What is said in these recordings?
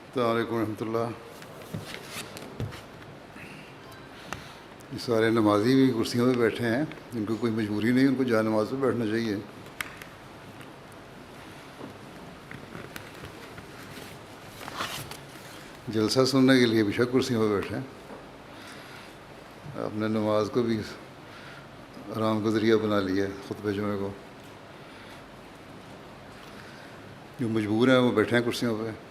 अस्सलाम वालेकुम रहमतुल्लाह। ये सारे नमाजी भी कुर्सियों पे बैठे हैं, जिनको कोई मजबूरी नहीं, उनको जा नमाज पे बैठना चाहिए। जलसा सुनने के लिए बेशक कुर्सियों पे बैठे हैं, आपने नमाज को भी आराम का ज़रिया बना लिया खुतबे जुमे को। जो मजबूर हैं वो बैठे हैं कुर्सियों पे।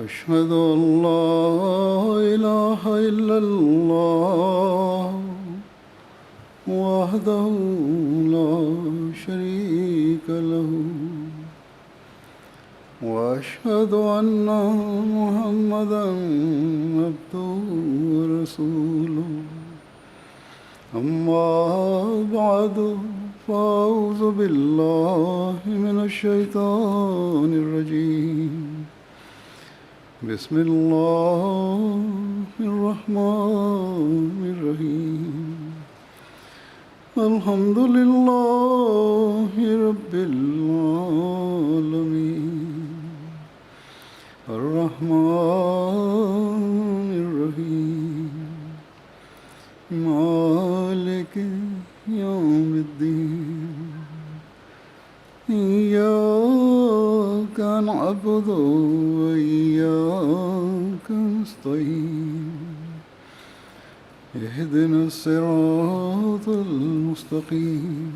أشهد أن لا إله إلا الله وحده لا شريك له وأشهد أن محمدا عبده ورسوله أما بعد فأعوذ بالله من الشيطان الرجيم بسم الله الرحمن الرحيم الحمد لله رب العالمين الرحمن الرحيم مالك يوم الدين إياك نعبد وإياك نستعين اهدنا الصراط المستقيم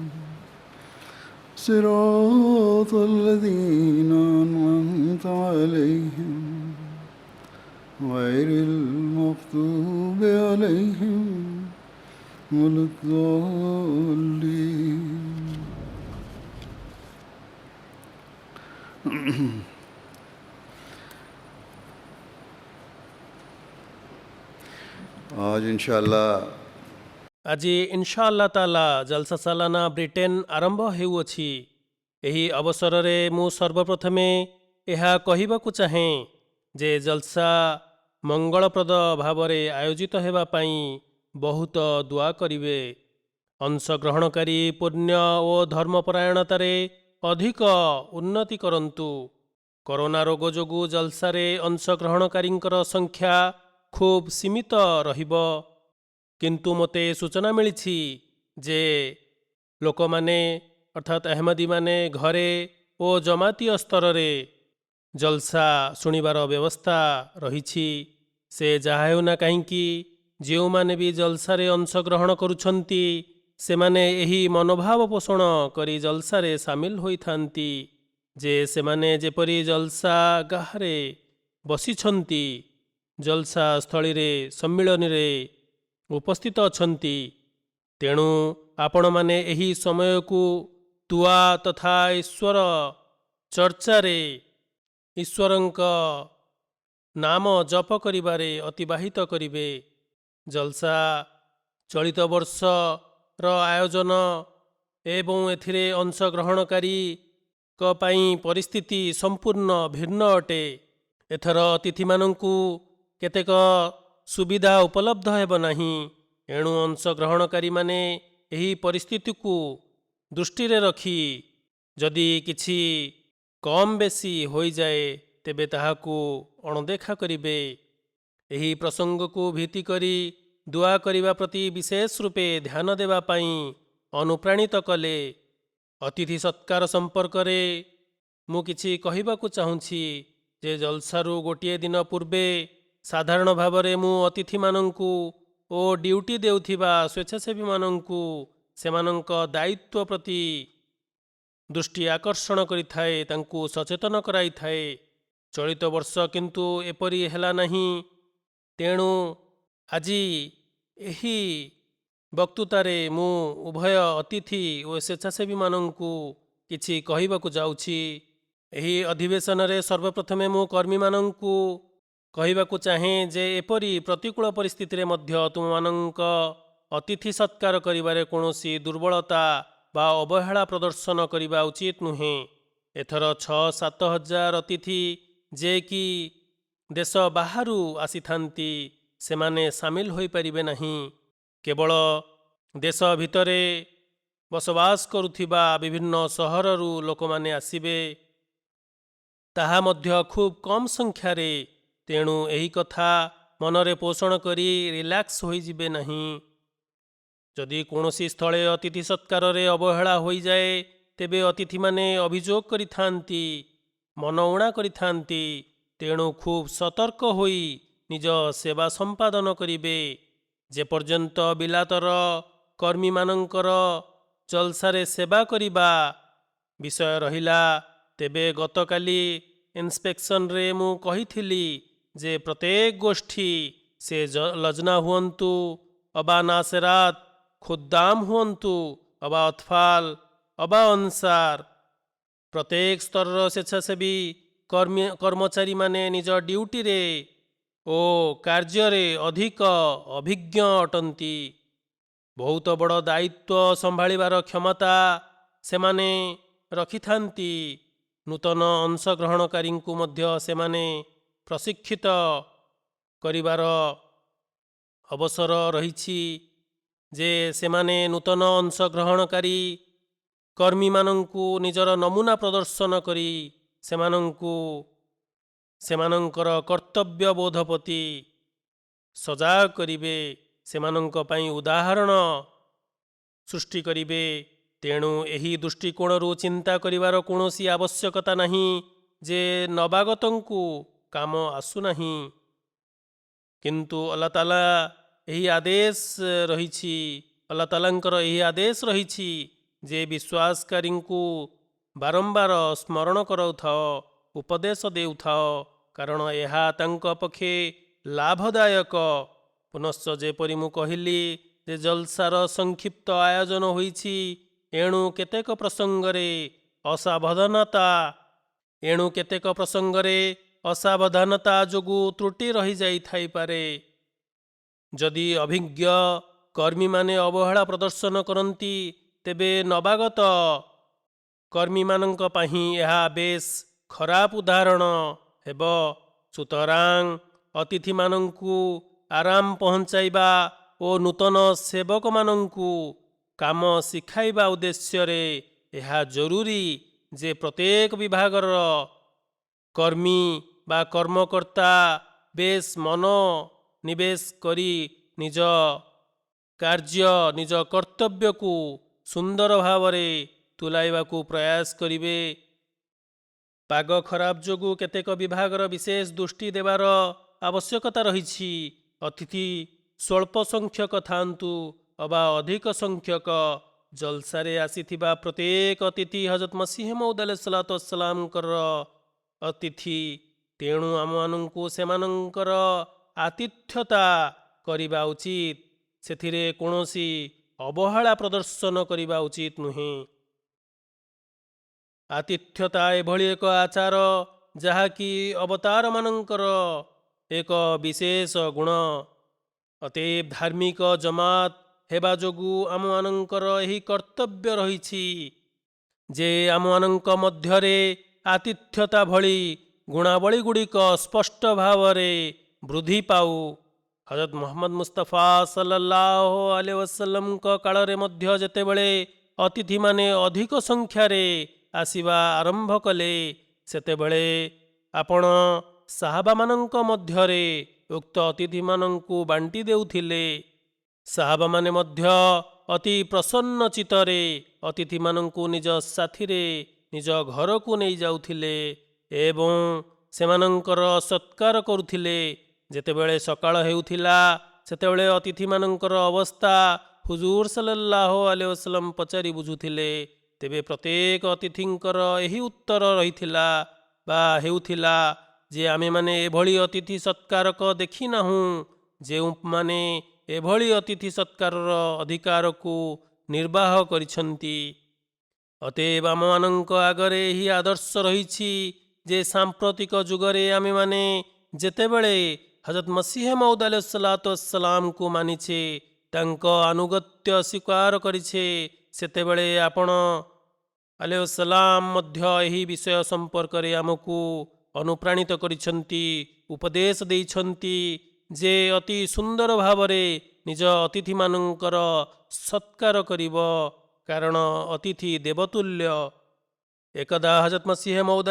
صراط الذين أنعمت عليهم غير المغضوب عليهم ولا الضالين. आज इंशाअल्लाह ଆଜି ଇନଶାଆଲ୍ଲାହ ତାଲା ଜଲସା ସାଲାନା ବ୍ରିଟେନ ଆରମ୍ଭ ହେଉଅଛି। ଏହି ଅବସରରେ ମୁଁ ସର୍ବପ୍ରଥମେ ଏହା କହିବାକୁ ଚାହେଁ ଯେ ଜଲସା ମଙ୍ଗଳପ୍ରଦ ଭାବରେ ଆୟୋଜିତ ହେବା ପାଇଁ ବହୁତ ଦୁଆ କରିବେ। ଅଂଶଗ୍ରହଣକାରୀ ପୁଣ୍ୟ ଓ ଧର୍ମପରାୟଣତାରେ ଅଧିକ ଉନ୍ନତି କରନ୍ତୁ। କରୋନା ରୋଗ ଯୋଗୁଁ ଜଲସାରେ ଅଂଶଗ୍ରହଣକାରୀଙ୍କର ସଂଖ୍ୟା ଖୁବ୍ ସୀମିତ ରହିବ, କିନ୍ତୁ ମୋତେ ସୂଚନା ମିଳିଛି ଯେ ଲୋକମାନେ ଅର୍ଥାତ୍ ଅହମଦୀମାନେ ଘରେ ଓ ଜମାତୀୟ ସ୍ତରରେ ଜଲସା ଶୁଣିବାର ବ୍ୟବସ୍ଥା ରହିଛି। ସେ ଯାହା ହେଉନା କାହିଁକି, ଯେଉଁମାନେ ବି ଜଲସାରେ ଅଂଶଗ୍ରହଣ କରୁଛନ୍ତି ସେମାନେ ଏହି ମନୋଭାବ ପୋଷଣ କରି ଜଲସାରେ ସାମିଲ ହୋଇଥାନ୍ତି ଯେ ସେମାନେ ଯେପରି ଜଲସା ଗାହରେ ବସିଛନ୍ତି, ଜଲସା ସ୍ଥଳୀରେ ସମ୍ମିଳନୀରେ ଉପସ୍ଥିତ ଅଛନ୍ତି। ତେଣୁ ଆପଣମାନେ ଏହି ସମୟକୁ ଦୁଆ ତଥା ଈଶ୍ୱର ଚର୍ଚ୍ଚାରେ ଈଶ୍ୱରଙ୍କ ନାମ ଜପ କରିବାରେ ଅତିବାହିତ କରିବେ। ଜଲସା ଚଳିତ ବର୍ଷର ଆୟୋଜନ ଏବଂ ଏଥିରେ ଅଂଶଗ୍ରହଣକାରୀଙ୍କ ପାଇଁ ପରିସ୍ଥିତି ସମ୍ପୂର୍ଣ୍ଣ ଭିନ୍ନ ଅଟେ। ଏଥର ଅତିଥିମାନଙ୍କୁ କେତେକ ସୁବିଧା ଉପଲବ୍ଧ ହେବ ନାହିଁ। ଏଣୁ ଅଂଶଗ୍ରହଣକାରୀମାନେ ଏହି ପରିସ୍ଥିତିକୁ ଦୃଷ୍ଟିରେ ରଖି ଯଦି କିଛି କମ୍ ବେଶୀ ହୋଇଯାଏ ତେବେ ତାହାକୁ ଅଣଦେଖା କରିବେ। ଏହି ପ୍ରସଙ୍ଗକୁ ଭିତ୍ତି କରି ଦୁଆ କରିବା ପ୍ରତି ବିଶେଷ ରୂପେ ଧ୍ୟାନ ଦେବା ପାଇଁ ଅନୁପ୍ରାଣିତ କଲେ। ଅତିଥି ସତ୍କାର ସମ୍ପର୍କରେ ମୁଁ କିଛି କହିବାକୁ ଚାହୁଁଛି ଯେ ଜଲସାରୁ ଗୋଟିଏ ଦିନ ପୂର୍ବେ ସାଧାରଣ ଭାବରେ ମୁଁ ଅତିଥିମାନଙ୍କୁ ଓ ଡ୍ୟୁଟି ଦେଉଥିବା ସ୍ୱେଚ୍ଛାସେବୀମାନଙ୍କୁ ସେମାନଙ୍କ ଦାୟିତ୍ୱ ପ୍ରତି ଦୃଷ୍ଟି ଆକର୍ଷଣ କରିଥାଏ, ତାଙ୍କୁ ସଚେତନ କରାଇଥାଏ। ଚଳିତ ବର୍ଷ କିନ୍ତୁ ଏପରି ହେଲା ନାହିଁ। ତେଣୁ ଆଜି ଏହି ବକ୍ତୃତାରେ ମୁଁ ଉଭୟ ଅତିଥି ଓ ସ୍ୱେଚ୍ଛାସେବୀମାନଙ୍କୁ କିଛି କହିବାକୁ ଯାଉଛି। ଏହି ଅଧିବେଶନରେ ସର୍ବପ୍ରଥମେ ମୁଁ କର୍ମୀମାନଙ୍କୁ କହିବାକୁ ଚାହେଁ ଯେ ଏପରି ପ୍ରତିକୂଳ ପରିସ୍ଥିତିରେ ମଧ୍ୟ ତୁମମାନଙ୍କ ଅତିଥି ସତ୍କାର କରିବାରେ କୌଣସି ଦୁର୍ବଳତା ବା ଅବହେଳା ପ୍ରଦର୍ଶନ କରିବା ଉଚିତ ନୁହେଁ। ଏଥର 6-7 ହଜାର ଅତିଥି ଯେ କି ଦେଶ ବାହାରୁ ଆସିଥାନ୍ତି ସେମାନେ ସାମିଲ ହୋଇପାରିବେ ନାହିଁ। କେବଳ ଦେଶ ଭିତରେ ବସବାସ କରୁଥିବା ବିଭିନ୍ନ ସହରରୁ ଲୋକମାନେ ଆସିବେ, ତାହା ମଧ୍ୟ ଖୁବ୍ କମ୍ ସଂଖ୍ୟାରେ। ତେଣୁ ଏହି କଥା ମନରେ ପୋଷଣ କରି ରିଲାକ୍ସ ହୋଇଯିବେ ନାହିଁ। ଯଦି କୌଣସି ସ୍ଥଳେ ଅତିଥି ସତ୍କାରରେ ଅବହେଳା ହୋଇଯାଏ, ତେବେ ଅତିଥିମାନେ ଅଭିଯୋଗ କରିଥାନ୍ତି, ମନଉଣା କରିଥାନ୍ତି। ତେଣୁ ଖୁବ୍ ସତର୍କ ହୋଇ ନିଜ ସେବା ସମ୍ପାଦନ କରିବେ। ଯେପର୍ଯ୍ୟନ୍ତ ବିଲାତର କର୍ମୀମାନଙ୍କର ଜଲସାରେ ସେବା କରିବା ବିଷୟ ରହିଲା, ତେବେ ଗତକାଲି ଇନ୍ସପେକ୍ସନରେ ମୁଁ କହିଥିଲି ଯେ ପ୍ରତ୍ୟେକ ଗୋଷ୍ଠୀ, ସେ ଲଜନା ହୁଅନ୍ତୁ ଅବା ନାସେରାତ, ଖୁଦ୍ଦାମ ହୁଅନ୍ତୁ ଅବା ଅତ୍ଫାଲ ଅବା ଅନସାର, ପ୍ରତ୍ୟେକ ସ୍ତରର ସ୍ୱେଚ୍ଛାସେବୀ କର୍ମଚାରୀମାନେ ନିଜ ଡ୍ୟୁଟିରେ ଓ କାର୍ଯ୍ୟରେ ଅଧିକ ଅଭିଜ୍ଞ ଅଟନ୍ତି। ବହୁତ ବଡ଼ ଦାୟିତ୍ୱ ସମ୍ଭାଳିବାର କ୍ଷମତା ସେମାନେ ରଖିଥାନ୍ତି। ନୂତନ ଅଂଶଗ୍ରହଣକାରୀଙ୍କୁ ମଧ୍ୟ ସେମାନେ ପ୍ରଶିକ୍ଷିତ କରିବାର ଅବସର ରହିଛି ଯେ ସେମାନେ ନୂତନ ଅଂଶଗ୍ରହଣକାରୀ କର୍ମୀମାନଙ୍କୁ ନିଜର ନମୁନା ପ୍ରଦର୍ଶନ କରି ସେମାନଙ୍କୁ ସେମାନଙ୍କର କର୍ତ୍ତବ୍ୟବୋଧ ପ୍ରତି ସଜାଗ କରିବେ, ସେମାନଙ୍କ ପାଇଁ ଉଦାହରଣ ସୃଷ୍ଟି କରିବେ। ତେଣୁ ଏହି ଦୃଷ୍ଟିକୋଣରୁ ଚିନ୍ତା କରିବାର କୌଣସି ଆବଶ୍ୟକତା ନାହିଁ ଯେ ନବାଗତଙ୍କୁ କାମ ଆସୁନାହିଁ। କିନ୍ତୁ ଆଲ୍ଲାହ ତାଆଲା ଏହି ଆଦେଶ ରହିଛି, ଆଲ୍ଲାହ ତାଆଲାଙ୍କର ଏହି ଆଦେଶ ରହିଛି ଯେ ବିଶ୍ୱାସକାରୀଙ୍କୁ ବାରମ୍ବାର ସ୍ମରଣ କରାଉଥାଅ, ଉପଦେଶ ଦେଉଥାଅ, କାରଣ ଏହା ତାଙ୍କ ପକ୍ଷେ ଲାଭଦାୟକ। ପୁନଶ୍ଚ ଯେପରି ମୁଁ କହିଲି ଯେ ଜଲସାର ସଂକ୍ଷିପ୍ତ ଆୟୋଜନ ହୋଇଛି, ଏଣୁ କେତେକ ପ୍ରସଙ୍ଗରେ ଯୋଗୁଁ ତ୍ରୁଟି ରହିଯାଇଥାଇପାରେ। ଯଦି ଅଭିଜ୍ଞ କର୍ମୀମାନେ ଅବହେଳା ପ୍ରଦର୍ଶନ କରନ୍ତି, ତେବେ ନବାଗତ କର୍ମୀମାନଙ୍କ ପାଇଁ ଏହା ବେଶ୍ ଖରାପ ଉଦାହରଣ ହେବ। ସୁତରାଂ ଅତିଥିମାନଙ୍କୁ ଆରାମ ପହଞ୍ଚାଇବା ଓ ନୂତନ ସେବକମାନଙ୍କୁ କାମ ଶିଖାଇବା ଉଦ୍ଦେଶ୍ୟରେ ଏହା ଜରୁରୀ ଯେ ପ୍ରତ୍ୟେକ ବିଭାଗର କର୍ମୀ ବା କର୍ମକର୍ତ୍ତା ବେଶ୍ ମନୋନିବେଶ କରି ନିଜ କାର୍ଯ୍ୟ, ନିଜ କର୍ତ୍ତବ୍ୟକୁ ସୁନ୍ଦର ଭାବରେ ତୁଲାଇବାକୁ ପ୍ରୟାସ କରିବେ। ପାଗ ଖରାପ ଯୋଗୁଁ କେତେକ ବିଭାଗର ବିଶେଷ ଦୃଷ୍ଟି ଦେବାର ଆବଶ୍ୟକତା ରହିଛି। ଅତିଥି ସ୍ୱଳ୍ପ ସଂଖ୍ୟକ ଥାଆନ୍ତୁ ଅବା ଅଧିକ ସଂଖ୍ୟକ, ଜଲସାରେ ଆସିଥିବା ପ୍ରତ୍ୟେକ ଅତିଥି ହଜରତ ମସିହ ମଉଦ ଆଲୈହିସ୍ସଲାମଙ୍କର ଅତିଥି। ତେଣୁ ଆମମାନଙ୍କୁ ସେମାନଙ୍କର ଆତିଥ୍ୟତା କରିବା ଉଚିତ, ସେଥିରେ କୌଣସି ଅବହେଳା ପ୍ରଦର୍ଶନ କରିବା ଉଚିତ ନୁହେଁ। ଆତିଥ୍ୟତା ଏଭଳି ଏକ ଆଚାର ଯାହାକି ଅବତାରମାନଙ୍କର ଏକ ବିଶେଷ ଗୁଣ। ଅତଏବ ଧାର୍ମିକ ଜମାତ ହେବା ଯୋଗୁଁ ଆମମାନଙ୍କର ଏହି କର୍ତ୍ତବ୍ୟ ରହିଛି ଯେ ଆମମାନଙ୍କ ମଧ୍ୟରେ ଆତିଥ୍ୟତା ଭଳି ଗୁଣାବଳୀଗୁଡ଼ିକ ସ୍ପଷ୍ଟ ଭାବରେ ବୃଦ୍ଧି ପାଉ। ହଜରତ ମୁହମ୍ମଦ ମୁସ୍ତଫା ସല്ലଲ୍ଲାହୁ ଆଲୈହି ୱସଲ୍ଲମଙ୍କ କାଳରେ ମଧ୍ୟ ଯେତେବେଳେ ଅତିଥିମାନେ ଅଧିକ ସଂଖ୍ୟାରେ ଆସିବା ଆରମ୍ଭ କଲେ, ସେତେବେଳେ ଆପଣ ସାହାବାମାନଙ୍କ ମଧ୍ୟରେ ଉକ୍ତ ଅତିଥିମାନଙ୍କୁ ବାଣ୍ଟି ଦେଉଥିଲେ। ସାହାବାମାନେ ମଧ୍ୟ ଅତି ପ୍ରସନ୍ନ ଚିତ୍ତରେ ଅତିଥିମାନଙ୍କୁ ନିଜ ସାଥିରେ ନିଜ ଘରକୁ ନେଇ ଯାଉଥିଲେ ଏବଂ ସେମାନଙ୍କର ସତ୍କାର କରୁଥିଲେ। ଯେତେବେଳେ ସକାଳ ହେଉଥିଲା, ସେତେବେଳେ ଅତିଥିମାନଙ୍କର ଅବସ୍ଥା ହୁଜୁର ସല്ലଲ୍ଲାହୁ ଆଲୈହି ୱସଲ୍ଲମ ପଚାରି ବୁଝୁଥିଲେ। ତେବେ ପ୍ରତ୍ୟେକ ଅତିଥିଙ୍କର ଏହି ଉତ୍ତର ହେଉଥିଲା ଯେ ଆମେମାନେ ଏଭଳି ଅତିଥି ସତ୍କାରକ ଦେଖିନାହୁଁ ଯେଉଁମାନେ ଏଭଳି ଅତିଥି ସତ୍କାରର ଅଧିକାରକୁ ନିର୍ବାହ କରିଛନ୍ତି। ଅତଏବ ଆମମାନଙ୍କ ଆଗରେ ଏହି ଆଦର୍ଶ ରହିଛି ଯେ ସାମ୍ପ୍ରତିକ ଯୁଗରେ ଆମେମାନେ ଯେତେବେଳେ ହଜରତ ମସିହ ମଉଦ ଆଲୈହିସ୍ସଲାମକୁ ମାନିଛେ, ତାଙ୍କ ଆନୁଗତ୍ୟ ସ୍ୱୀକାର କରିଛେ, ସେତେବେଳେ ଆପଣ ଆଲୈହିସ୍ସଲାମ ମଧ୍ୟ ଏହି ବିଷୟ ସମ୍ପର୍କରେ ଆମକୁ ଅନୁପ୍ରାଣିତ କରିଛନ୍ତି, ଉପଦେଶ ଦେଇଛନ୍ତି ଯେ ଅତି ସୁନ୍ଦର ଭାବରେ ନିଜ ଅତିଥିମାନଙ୍କର ସତ୍କାର କରିବ, କାରଣ ଅତିଥି ଦେବତୁଲ୍ୟ। ଏକଦା ହଜରତ ମସିହ ମଉଦ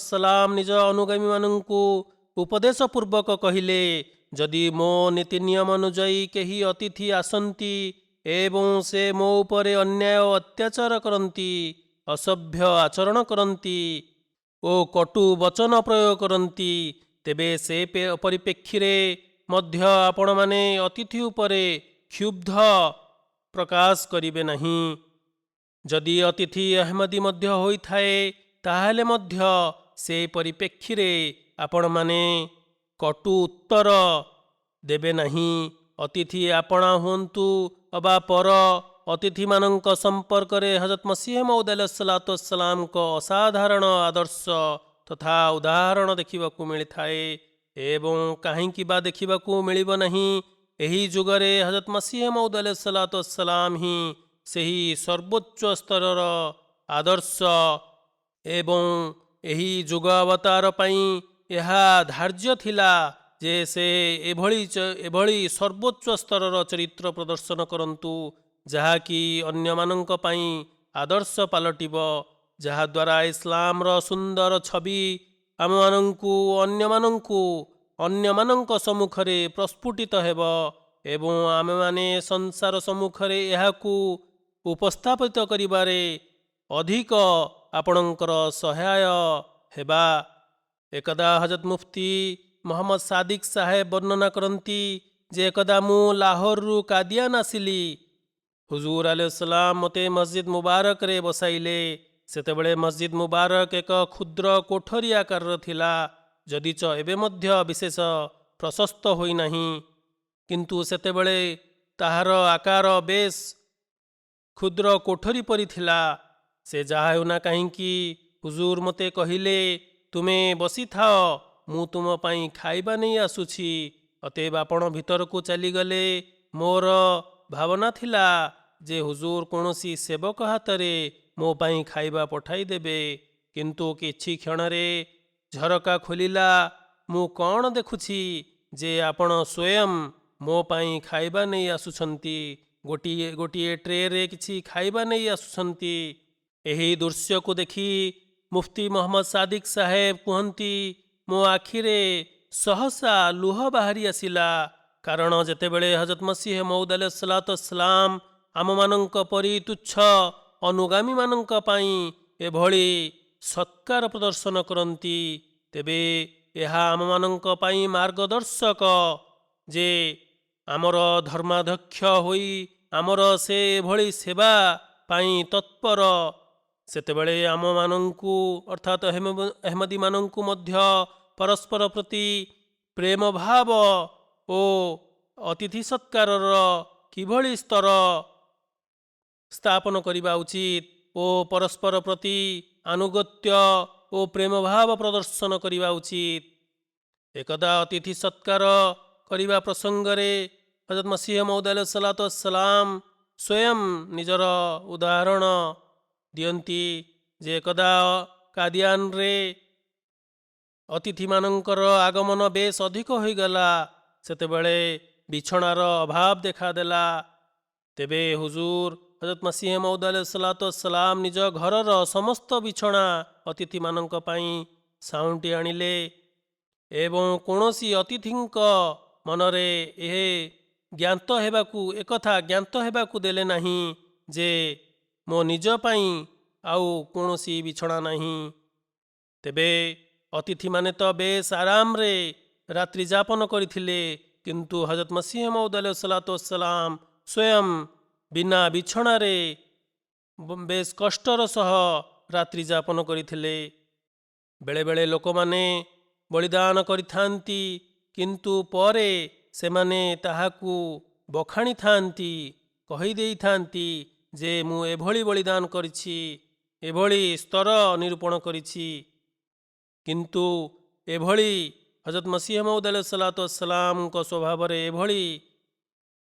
ସଲାମ ନିଜ ଅନୁଗାମୀମାନଙ୍କୁ ଉପଦେଶ ପୂର୍ବକ କହିଲେ, ଯଦି ମୋ ନୀତି ନିୟମ ଅନୁଯାୟୀ କେହି ଅତିଥି ଆସନ୍ତି ଏବଂ ସେ ମୋ ଉପରେ ଅନ୍ୟାୟ ଓ ଅତ୍ୟାଚାର କରନ୍ତି, ଅସଭ୍ୟ ଆଚରଣ କରନ୍ତି ଓ କଟୁ ବଚନ ପ୍ରୟୋଗ କରନ୍ତି, ତେବେ ସେ ପରିପ୍ରେକ୍ଷୀରେ ମଧ୍ୟ ଆପଣମାନେ ଅତିଥି ଉପରେ କ୍ଷୁବ୍ଧ ପ୍ରକାଶ କରିବେ ନାହିଁ। ଯଦି ଅତିଥି ଅହମଦୀ ମଧ୍ୟ ହୋଇଥାଏ, ତାହେଲେ ମଧ୍ୟ ସେ ପରିପ୍ରେକ୍ଷୀରେ ଆପଣମାନେ କଟୁ ଉତ୍ତର ଦେବେ ନାହିଁ। ଅତିଥି ଆପଣା ହୁଅନ୍ତୁ ଅବା ପର, ଅତିଥିମାନଙ୍କ ସମ୍ପର୍କରେ ହଜରତ ମସିହ ମଉଦ ସଲାମଙ୍କ ଅସାଧାରଣ ଆଦର୍ଶ ତଥା ଉଦାହରଣ ଦେଖିବାକୁ ମିଳିଥାଏ। ଏବଂ କାହିଁକି ବା ଦେଖିବାକୁ ମିଳିବ ନାହିଁ? ଏହି ଯୁଗରେ ହଜରତ ମସିହ ମଉଦ ସଲାମ ହିଁ ସେହି ସର୍ବୋଚ୍ଚ ସ୍ତରର ଆଦର୍ଶ ଏବଂ ଏହି ଯୁଗ ଅବତାର ପାଇଁ ଏହା ଧାର୍ଯ୍ୟ ଥିଲା ଯେ ସେ ଏଭଳି ସର୍ବୋଚ୍ଚ ସ୍ତରର ଚରିତ୍ର ପ୍ରଦର୍ଶନ କରନ୍ତୁ, ଯାହାକି ଅନ୍ୟମାନଙ୍କ ପାଇଁ ଆଦର୍ଶ ପାଲଟିବ, ଯାହାଦ୍ୱାରା ଇସଲାମର ସୁନ୍ଦର ଛବି ଆମମାନଙ୍କୁ ଅନ୍ୟମାନଙ୍କ ସମ୍ମୁଖରେ ପ୍ରସ୍ଫୁଟିତ ହେବ ଏବଂ ଆମେମାନେ ସଂସାର ସମ୍ମୁଖରେ ଏହାକୁ ଉପସ୍ଥାପିତ କରିବାରେ ଅଧିକ ଆପଣଙ୍କର ସହାୟ ହେବା। ଏକଦା ହଜରତ ମୁଫତି ମହମ୍ମଦ ସାଦିକ ସାହେବ ବର୍ଣ୍ଣନା କରନ୍ତି ଯେ ଏକଦା ମୁଁ ଲାହୋରରୁ କାଦିଆନ ଆସିଲି। ହୁଜୁର ଆଲୈହିସ୍ସଲାମ ମୋତେ ମସଜିଦ ମୁବାରକରେ ବସାଇଲେ। ସେତେବେଳେ ମସଜିଦ ମୁବାରକ ଏକ କ୍ଷୁଦ୍ର କୋଠରୀ ଆକାରର ଥିଲା, ଯଦିଚ ଏବେ ମଧ୍ୟ ବିଶେଷ ପ୍ରଶସ୍ତ ହୋଇନାହିଁ, କିନ୍ତୁ ସେତେବେଳେ ତାହାର ଆକାର ବେଶ କ୍ଷୁଦ୍ର କୋଠରୀ ପରି ଥିଲା। ସେ ଯାହା ହେଉନା କାହିଁକି, ହୁଜୁର ମୋତେ କହିଲେ, ତୁମେ ବସିଥାଅ, ମୁଁ ତୁମ ପାଇଁ ଖାଇବା ନେଇ ଆସୁଛି। ଅତଏବ ଆପଣ ଭିତରକୁ ଚାଲିଗଲେ। ମୋର ଭାବନା ଥିଲା ଯେ ହୁଜୁର କୌଣସି ସେବକ ହାତରେ ମୋ ପାଇଁ ଖାଇବା ପଠାଇଦେବେ, କିନ୍ତୁ କିଛି କ୍ଷଣରେ ଝରକା ଖୋଲିଲା। ମୁଁ କ'ଣ ଦେଖୁଛି ଯେ ଆପଣ ସ୍ୱୟଂ ମୋ ପାଇଁ ଖାଇବା ନେଇ ଆସୁଛନ୍ତି, ଗୋଟିଏ ଟ୍ରେରେ କିଛି ଖାଇବା ନେଇ ଆସୁଛନ୍ତି। ଏହି ଦୃଶ୍ୟକୁ ଦେଖି ମୁଫତି ମହମ୍ମଦ ସାଦିକ ସାହେବ କୁହନ୍ତି, ମୋ ଆଖିରେ ସହସା ଲୁହ ବାହାରି ଆସିଲା, କାରଣ ଯେତେବେଳେ ହଜରତ ମସିହ ମଉଦ ସଲାମ ଆମମାନଙ୍କ ପରି ତୁଚ୍ଛ ଅନୁଗାମୀମାନଙ୍କ ପାଇଁ ଏଭଳି ସତ୍କାର ପ୍ରଦର୍ଶନ କରନ୍ତି, ତେବେ ଏହା ଆମମାନଙ୍କ ପାଇଁ ମାର୍ଗଦର୍ଶକ ଯେ ଆମର ଧର୍ମାଧ୍ୟକ୍ଷ ହୋଇ ଆମର ସେ ଏଭଳି ସେବା ପାଇଁ ତତ୍ପର। ସେତେବେଳେ ଆମମାନଙ୍କୁ ଅର୍ଥାତ୍ ଅହମଦୀମାନଙ୍କୁ ମଧ୍ୟ ପରସ୍ପର ପ୍ରତି ପ୍ରେମ ଭାବ ଓ ଅତିଥି ସତ୍କାରର କିଭଳି ସ୍ତର ସ୍ଥାପନ କରିବା ଉଚିତ ଓ ପରସ୍ପର ପ୍ରତି ଆନୁଗତ୍ୟ ଓ ପ୍ରେମ ଭାବ ପ୍ରଦର୍ଶନ କରିବା ଉଚିତ। ଏକଦା ଅତିଥି ସତ୍କାର କରିବା ପ୍ରସଙ୍ଗରେ ହଜରତ ମସିହ ମଉଦ ସଲାମ ସ୍ୱୟଂ ନିଜର ଉଦାହରଣ ଦିଅନ୍ତି ଯେ ଏକଦା କାଦିଆନରେ ଅତିଥିମାନଙ୍କର ଆଗମନ ବେଶ ଅଧିକ ହୋଇଗଲା। ସେତେବେଳେ ବିଛଣାର ଅଭାବ ଦେଖାଦେଲା। ତେବେ ହୁଜୁର ହଜରତ ମସିହ ମଉଦ ସଲାମ ନିଜ ଘରର ସମସ୍ତ ବିଛଣା ଅତିଥିମାନଙ୍କ ପାଇଁ ସାଉଁଟି ଆଣିଲେ ଏବଂ କୌଣସି ଅତିଥିଙ୍କ ମନରେ ଏକଥା ଜ୍ଞାତ ହେବାକୁ ଦେଲେ ନାହିଁ ଯେ ମୋ ନିଜ ପାଇଁ ଆଉ କୌଣସି ବିଛଣା ନାହିଁ। ତେବେ ଅତିଥିମାନେ ତ ବେଶ ଆରାମରେ ରାତ୍ରି ଯାପନ କରିଥିଲେ, କିନ୍ତୁ ହଜରତ ମସିହ ମଉଦ ସଲାମ ସ୍ୱୟଂ ବିନା ବିଛଣାରେ ବେଶ କଷ୍ଟର ସହ ରାତ୍ରି ଯାପନ କରିଥିଲେ। ବେଳେବେଳେ ଲୋକମାନେ ବଳିଦାନ କରିଥାନ୍ତି, କିନ୍ତୁ ପରେ ସେମାନେ ତାହାକୁ ବଖାଣିଥାନ୍ତି, କହିଦେଇଥାନ୍ତି ଯେ ମୁଁ ଏଭଳି ବଳିଦାନ କରିଛି, ଏଭଳି ସ୍ତର ନିରୂପଣ କରିଛି। କିନ୍ତୁ ଏଭଳି ହଜରତ ମସିହ ମଉଦ ସଲାମଙ୍କ ସ୍ୱଭାବରେ ଏଭଳି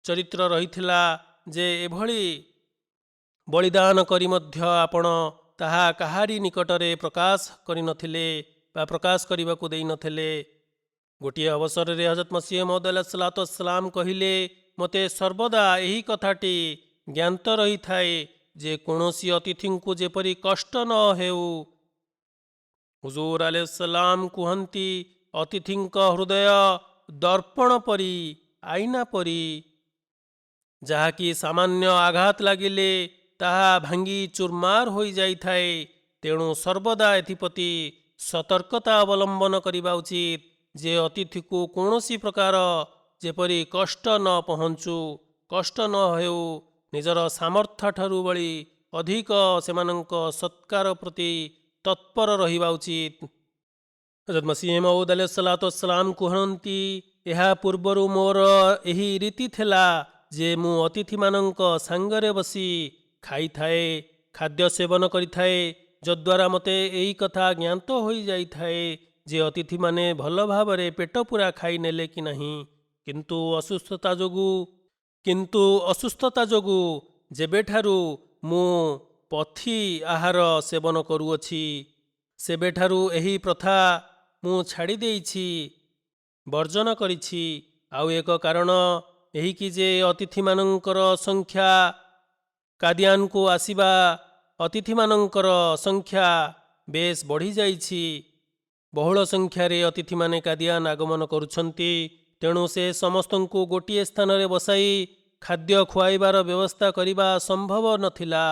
ଚରିତ୍ର ରହିଥିଲା ଯେ ଏଭଳି ବଳିଦାନ କରି ମଧ୍ୟ ଆପଣ ତାହା କାହାରି ନିକଟରେ ପ୍ରକାଶ କରିନଥିଲେ ବା ପ୍ରକାଶ କରିବାକୁ ଦେଇନଥିଲେ। ଗୋଟିଏ ଅବସରରେ ହଜରତ ମସିହ ମଉଦ ଆଲାଇହିସ୍ସଲାମ କହିଲେ, ମୋତେ ସର୍ବଦା ଏହି କଥାଟି ଜ୍ଞାତ ରହିଥାଏ ଯେ କୌଣସି ଅତିଥିଙ୍କୁ ଯେପରି କଷ୍ଟ ନ ହେଉ। ହୁଜୁର ଆଲାଇହିସ୍ସଲାମ କୁହନ୍ତି, ଅତିଥିଙ୍କ ହୃଦୟ ଦର୍ପଣ ପରି, ଆଇନା ପରି, ଯାହାକି ସାମାନ୍ୟ ଆଘାତ ଲାଗିଲେ ତାହା ଭାଙ୍ଗି ଚୁରମାର ହୋଇଯାଇଥାଏ। ତେଣୁ ସର୍ବଦା ଏଥିପ୍ରତି ସତର୍କତା ଅବଲମ୍ବନ କରିବା ଉଚିତ ଯେ ଅତିଥିକୁ କୌଣସି ପ୍ରକାର ଯେପରି କଷ୍ଟ ନ ପହଞ୍ଚୁ, କଷ୍ଟ ନ ହେଉ। ନିଜର ସାମର୍ଥ୍ୟଠାରୁ ବଳି ଅଧିକ ସେମାନଙ୍କ ସତ୍କାର ପ୍ରତି ତତ୍ପର ରହିବା ଉଚିତ। ହଜରତ ମସିହ ମଉଦ ଆଲାଇହିସ୍ସଲାମ କୁହନ୍ତି, ଏହା ପୂର୍ବରୁ ମୋର ଏହି ରୀତି ଥିଲା ଯେ ମୁଁ ଅତିଥିମାନଙ୍କ ସାଙ୍ଗରେ ବସି ଖାଇଥାଏ, ଖାଦ୍ୟ ସେବନ କରିଥାଏ, ଯଦ୍ୱାରା ମୋତେ ଏହି କଥା ଜ୍ଞାତ ହୋଇଯାଇଥାଏ ଯେ ଅତିଥିମାନେ ଭଲ ଭାବରେ ପେଟ ପୂରା ଖାଇନେଲେ କି ନାହିଁ। କିନ୍ତୁ ଅସୁସ୍ଥତା ଯୋଗୁଁ ଯେବେଠାରୁ ମୁଁ ପଥି ଆହାର ସେବନ କରୁଅଛି, ସେବେଠାରୁ ଏହି ପ୍ରଥା ମୁଁ ଛାଡ଼ି ଦେଇଛି, ବର୍ଜନ କରିଛି। ଆଉ ଏକ କାରଣ ଏହିକି ଯେ ଅତିଥିମାନଙ୍କର ସଂଖ୍ୟା, କାଦିଆନକୁ ଆସିବା ଅତିଥିମାନଙ୍କର ସଂଖ୍ୟା ବେଶ ବଢ଼ିଯାଇଛି। ବହୁଳ ସଂଖ୍ୟାରେ ଅତିଥିମାନେ କାଦିଆନ ଆଗମନ କରୁଛନ୍ତି। ତେଣୁ ସେ ସମସ୍ତଙ୍କୁ ଗୋଟିଏ ସ୍ଥାନରେ ବସାଇ ଖାଦ୍ୟ ଖୁଆଇବାର ବ୍ୟବସ୍ଥା କରିବା ସମ୍ଭବ ନଥିଲା।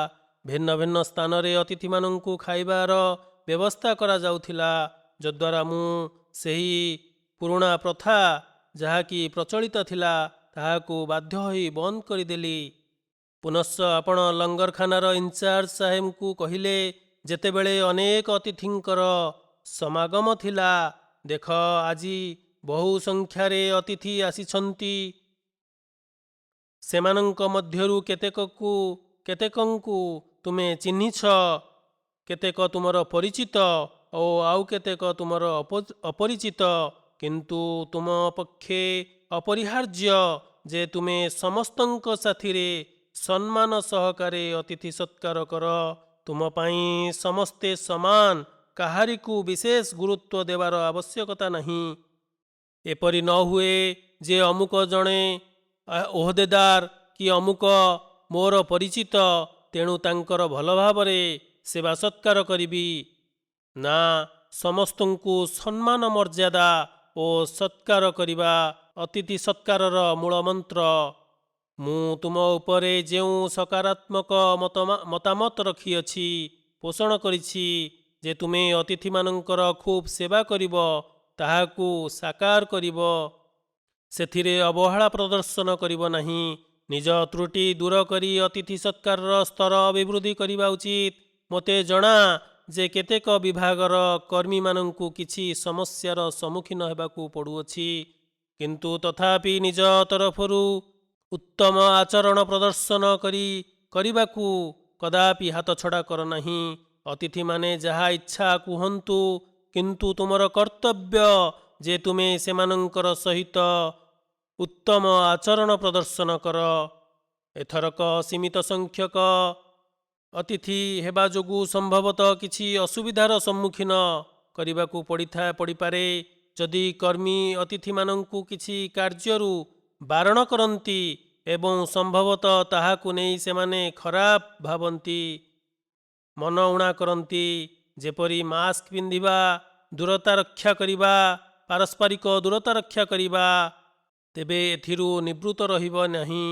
ଭିନ୍ନ ଭିନ୍ନ ସ୍ଥାନରେ ଅତିଥିମାନଙ୍କୁ ଖାଇବାର ବ୍ୟବସ୍ଥା କରାଯାଉଥିଲା, ଯଦ୍ୱାରା ମୁଁ ସେହି ପୁରୁଣା ପ୍ରଥା ଯାହାକି ପ୍ରଚଳିତ ଥିଲା ତାହାକୁ ବାଧ୍ୟ ହୋଇ ବନ୍ଦ କରିଦେଲି। ପୁନଶ୍ଚ ଆପଣ ଲଙ୍ଗରଖାନାର ଇନଚାର୍ଜ ସାହେବଙ୍କୁ କହିଲେ, ଯେତେବେଳେ ଅନେକ ଅତିଥିଙ୍କର ସମାଗମ ଥିଲା, ଦେଖ ଆଜି ବହୁ ସଂଖ୍ୟାରେ ଅତିଥି ଆସିଛନ୍ତି। ସେମାନଙ୍କ ମଧ୍ୟରୁ କେତେକଙ୍କୁ ତୁମେ ଚିହ୍ନିଛ, କେତେକ ତୁମର ପରିଚିତ ଓ ଆଉ କେତେକ ତୁମର ଅପରିଚିତ। କିନ୍ତୁ ତୁମ ପକ୍ଷେ ଅପରିହାର୍ଯ୍ୟ ଯେ ତୁମେ ସମସ୍ତଙ୍କ ସାଥିରେ ସମ୍ମାନ ସହକାରେ ଅତିଥି ସତ୍କାର କର। ତୁମ ପାଇଁ ସମସ୍ତେ ସମାନ, କାହାରିକୁ ବିଶେଷ ଗୁରୁତ୍ୱ ଦେବାର ଆବଶ୍ୟକତା ନାହିଁ। ଏପରି ନ ହୁଏ ଯେ ଅମୁକ ଜଣେ ଓହଦେଦାର କି ଅମୁକ ମୋର ପରିଚିତ, ତେଣୁ ତାଙ୍କର ଭଲ ଭାବରେ ସେବା ସତ୍କାର କରିବି। ନା, ସମସ୍ତଙ୍କୁ ସମ୍ମାନ ମର୍ଯ୍ୟାଦା ଓ ସତ୍କାର କରିବା ଅତିଥି ସତ୍କାରର ମୂଳମନ୍ତ୍ର। ମୁଁ ତୁମ ଉପରେ ଯେଉଁ ସକାରାତ୍ମକ ମତାମତ ରଖିଅଛି, ପୋଷଣ କରିଛି ଯେ ତୁମେ ଅତିଥିମାନଙ୍କର ଖୁବ୍ ସେବା କରିବ, ତାହାକୁ ସାକାର କରିବ। ସେଥିରେ ଅବହେଳା ପ୍ରଦର୍ଶନ କରିବ ନାହିଁ। ନିଜ ତ୍ରୁଟି ଦୂର କରି ଅତିଥି ସତ୍କାରର ସ୍ତର ଅଭିବୃଦ୍ଧି କରିବା ଉଚିତ। ମୋତେ ଜଣା ଯେ କେତେକ ବିଭାଗର କର୍ମୀମାନଙ୍କୁ କିଛି ସମସ୍ୟାର ସମ୍ମୁଖୀନ ହେବାକୁ ପଡ଼ୁଅଛି, କିନ୍ତୁ ତଥାପି ନିଜ ତରଫରୁ ଉତ୍ତମ ଆଚରଣ ପ୍ରଦର୍ଶନ କରିବାକୁ କଦାପି ହାତଛଡ଼ା କର ନାହିଁ। ଅତିଥିମାନେ ଯାହା ଇଚ୍ଛା କୁହନ୍ତୁ, କିନ୍ତୁ ତୁମର କର୍ତ୍ତବ୍ୟ ଯେ ତୁମେ ସେମାନଙ୍କର ସହିତ ଉତ୍ତମ ଆଚରଣ ପ୍ରଦର୍ଶନ କର। ଏଥରକ ସୀମିତ ସଂଖ୍ୟକ ଅତିଥି ହେବା ଯୋଗୁଁ ସମ୍ଭବତଃ କିଛି ଅସୁବିଧାର ସମ୍ମୁଖୀନ କରିବାକୁ ପଡ଼ିପାରେ। ଯଦି କର୍ମୀ ଅତିଥିମାନଙ୍କୁ କିଛି କାର୍ଯ୍ୟରୁ ବାରଣ କରନ୍ତି ଏବଂ ସମ୍ଭବତଃ ତାହାକୁ ନେଇ ସେମାନେ ଖରାପ ଭାବନ୍ତି, ମନ ଊଣା କରନ୍ତି, ଯେପରି ମାସ୍କ ପିନ୍ଧିବା, ଦୂରତା ରକ୍ଷା କରିବା, ପାରସ୍ପରିକ ଦୂରତା ରକ୍ଷା କରିବା, ତେବେ ଏଥିରୁ ନିବୃତ୍ତ ରହିବ ନାହିଁ।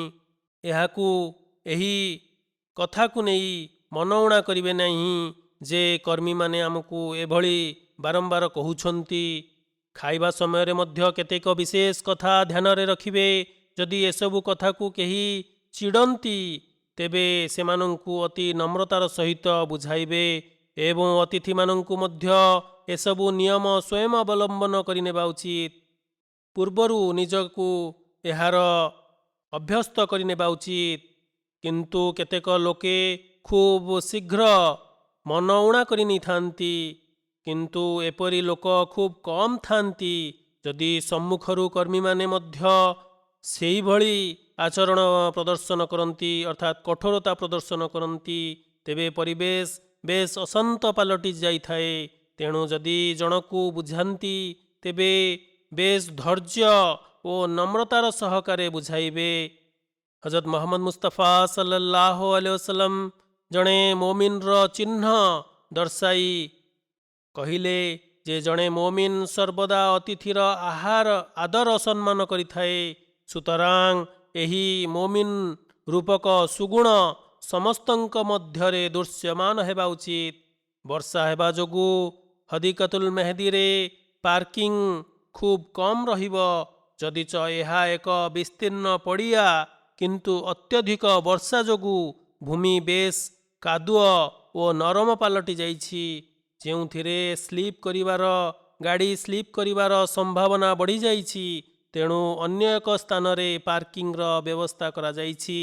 ଏହି କଥାକୁ ନେଇ ମନ ଊଣା କରିବେ ନାହିଁ ଯେ କର୍ମୀମାନେ ଆମକୁ ଏଭଳି ବାରମ୍ବାର କହୁଛନ୍ତି। ଖାଇବା ସମୟରେ ମଧ୍ୟ କେତେକ ବିଶେଷ କଥା ଧ୍ୟାନରେ ରଖିବେ। ଯଦି ଏସବୁ କଥାକୁ କେହି ଚିଡ଼ନ୍ତି, ତେବେ ସେମାନଙ୍କୁ ଅତି ନମ୍ରତାର ସହିତ ବୁଝାଇବେ ଏବଂ ଅତିଥିମାନଙ୍କୁ ମଧ୍ୟ ଏସବୁ ନିୟମ ସ୍ୱୟଂ ଅବଲମ୍ବନ କରିନେବା ଉଚିତ। ପୂର୍ବରୁ ନିଜକୁ ଏହାର ଅଭ୍ୟସ୍ତ କରିନେବା ଉଚିତ। କିନ୍ତୁ କେତେକ ଲୋକେ ଖୁବ୍ ଶୀଘ୍ର ମନ ଊଣା କରି ନେଇଥାନ୍ତି, କିନ୍ତୁ ଏପରି ଲୋକ ଖୁବ୍ କମ୍ ଥାନ୍ତି। ଯଦି ସମ୍ମୁଖରୁ କର୍ମୀମାନେ ମଧ୍ୟ ସେହିଭଳି ଆଚରଣ ପ୍ରଦର୍ଶନ କରନ୍ତି, ଅର୍ଥାତ୍ କଠୋରତା ପ୍ରଦର୍ଶନ କରନ୍ତି, ତେବେ ପରିବେଶ ବେଶ ଅଶାନ୍ତ ପାଲଟି ଯାଇଥାଏ। ତେଣୁ ଯଦି ଜଣକୁ ବୁଝାନ୍ତି, ତେବେ ବେଶ୍ ଧୈର୍ଯ୍ୟ ଓ ନମ୍ରତାର ସହକାରେ ବୁଝାଇବେ। ହଜରତ ମହମ୍ମଦ ମୁସ୍ତଫା ସല്ലଲ୍ଲାହୁ ଆଲୈହି ወସଲ୍ଲମ ଜଣେ ମୋମିନ୍ର ଚିହ୍ନ ଦର୍ଶାଇ କହିଲେ ଯେ ଜଣେ ମୋମିନ୍ ସର୍ବଦା ଅତିଥିର ଆଦର ସମ୍ମାନ କରିଥାଏ। ସୁତରାଂ ଏହି ମୋମିନ୍ ରୂପକ ସୁଗୁଣ ସମସ୍ତଙ୍କ ମଧ୍ୟରେ ଦୃଶ୍ୟମାନ ହେବା ଉଚିତ। ବର୍ଷା ହେବା ଯୋଗୁଁ ହଦିକତୁଲ ମେହଦୀରେ ପାର୍କିଂ ଖୁବ୍ କମ୍ ରହିବ। ଯଦିଚ ଏହା ଏକ ବିସ୍ତୀର୍ଣ୍ଣ ପଡ଼ିଆ, କିନ୍ତୁ ଅତ୍ୟଧିକ ବର୍ଷା ଯୋଗୁଁ ଭୂମି ବେଶ୍ କାଦୁଅ ଓ ନରମ ପାଲଟି ଯାଇଛି, ଯେଉଁଥିରେ ଗାଡ଼ି ସ୍ଲିପ୍ କରିବାର ସମ୍ଭାବନା ବଢ଼ିଯାଇଛି। ତେଣୁ ଅନ୍ୟ ଏକ ସ୍ଥାନରେ ପାର୍କିଂର ବ୍ୟବସ୍ଥା କରାଯାଇଛି।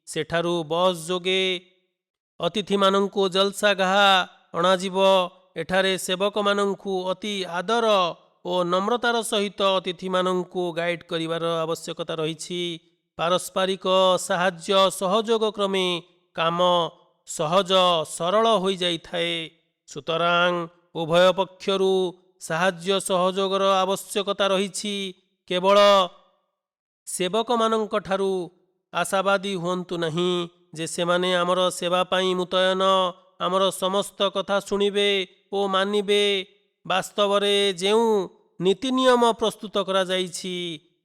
ସେଠାରୁ ବସ୍ ଯୋଗେ ଅତିଥିମାନଙ୍କୁ ଜଲସାଗାହ ଅଣାଯିବ। ଏଠାରେ ସେବକମାନଙ୍କୁ ଅତି ଆଦର ଓ ନମ୍ରତାର ସହିତ ଅତିଥିମାନଙ୍କୁ ଗାଇଡ୍ କରିବାର ଆବଶ୍ୟକତା ରହିଛି। ପାରସ୍ପରିକ ସାହାଯ୍ୟ ସହଯୋଗ କ୍ରମେ କାମ ସହଜ ସରଳ ହୋଇଯାଇଥାଏ। ସୁତରାଂ ଉଭୟ ପକ୍ଷରୁ ସାହାଯ୍ୟ ସହଯୋଗର ଆବଶ୍ୟକତା ରହିଛି। କେବଳ ସେବକମାନଙ୍କଠାରୁ ଆଶାବାଦୀ ହୁଅନ୍ତୁ ନାହିଁ ଯେ ସେମାନେ ଆମର ସେବା ପାଇଁ ମୁତୟନ, ଆମର ସମସ୍ତ କଥା ଶୁଣିବେ ଓ ମାନିବେ। ବାସ୍ତବରେ ଯେଉଁ ନୀତିନିୟମ ପ୍ରସ୍ତୁତ କରାଯାଇଛି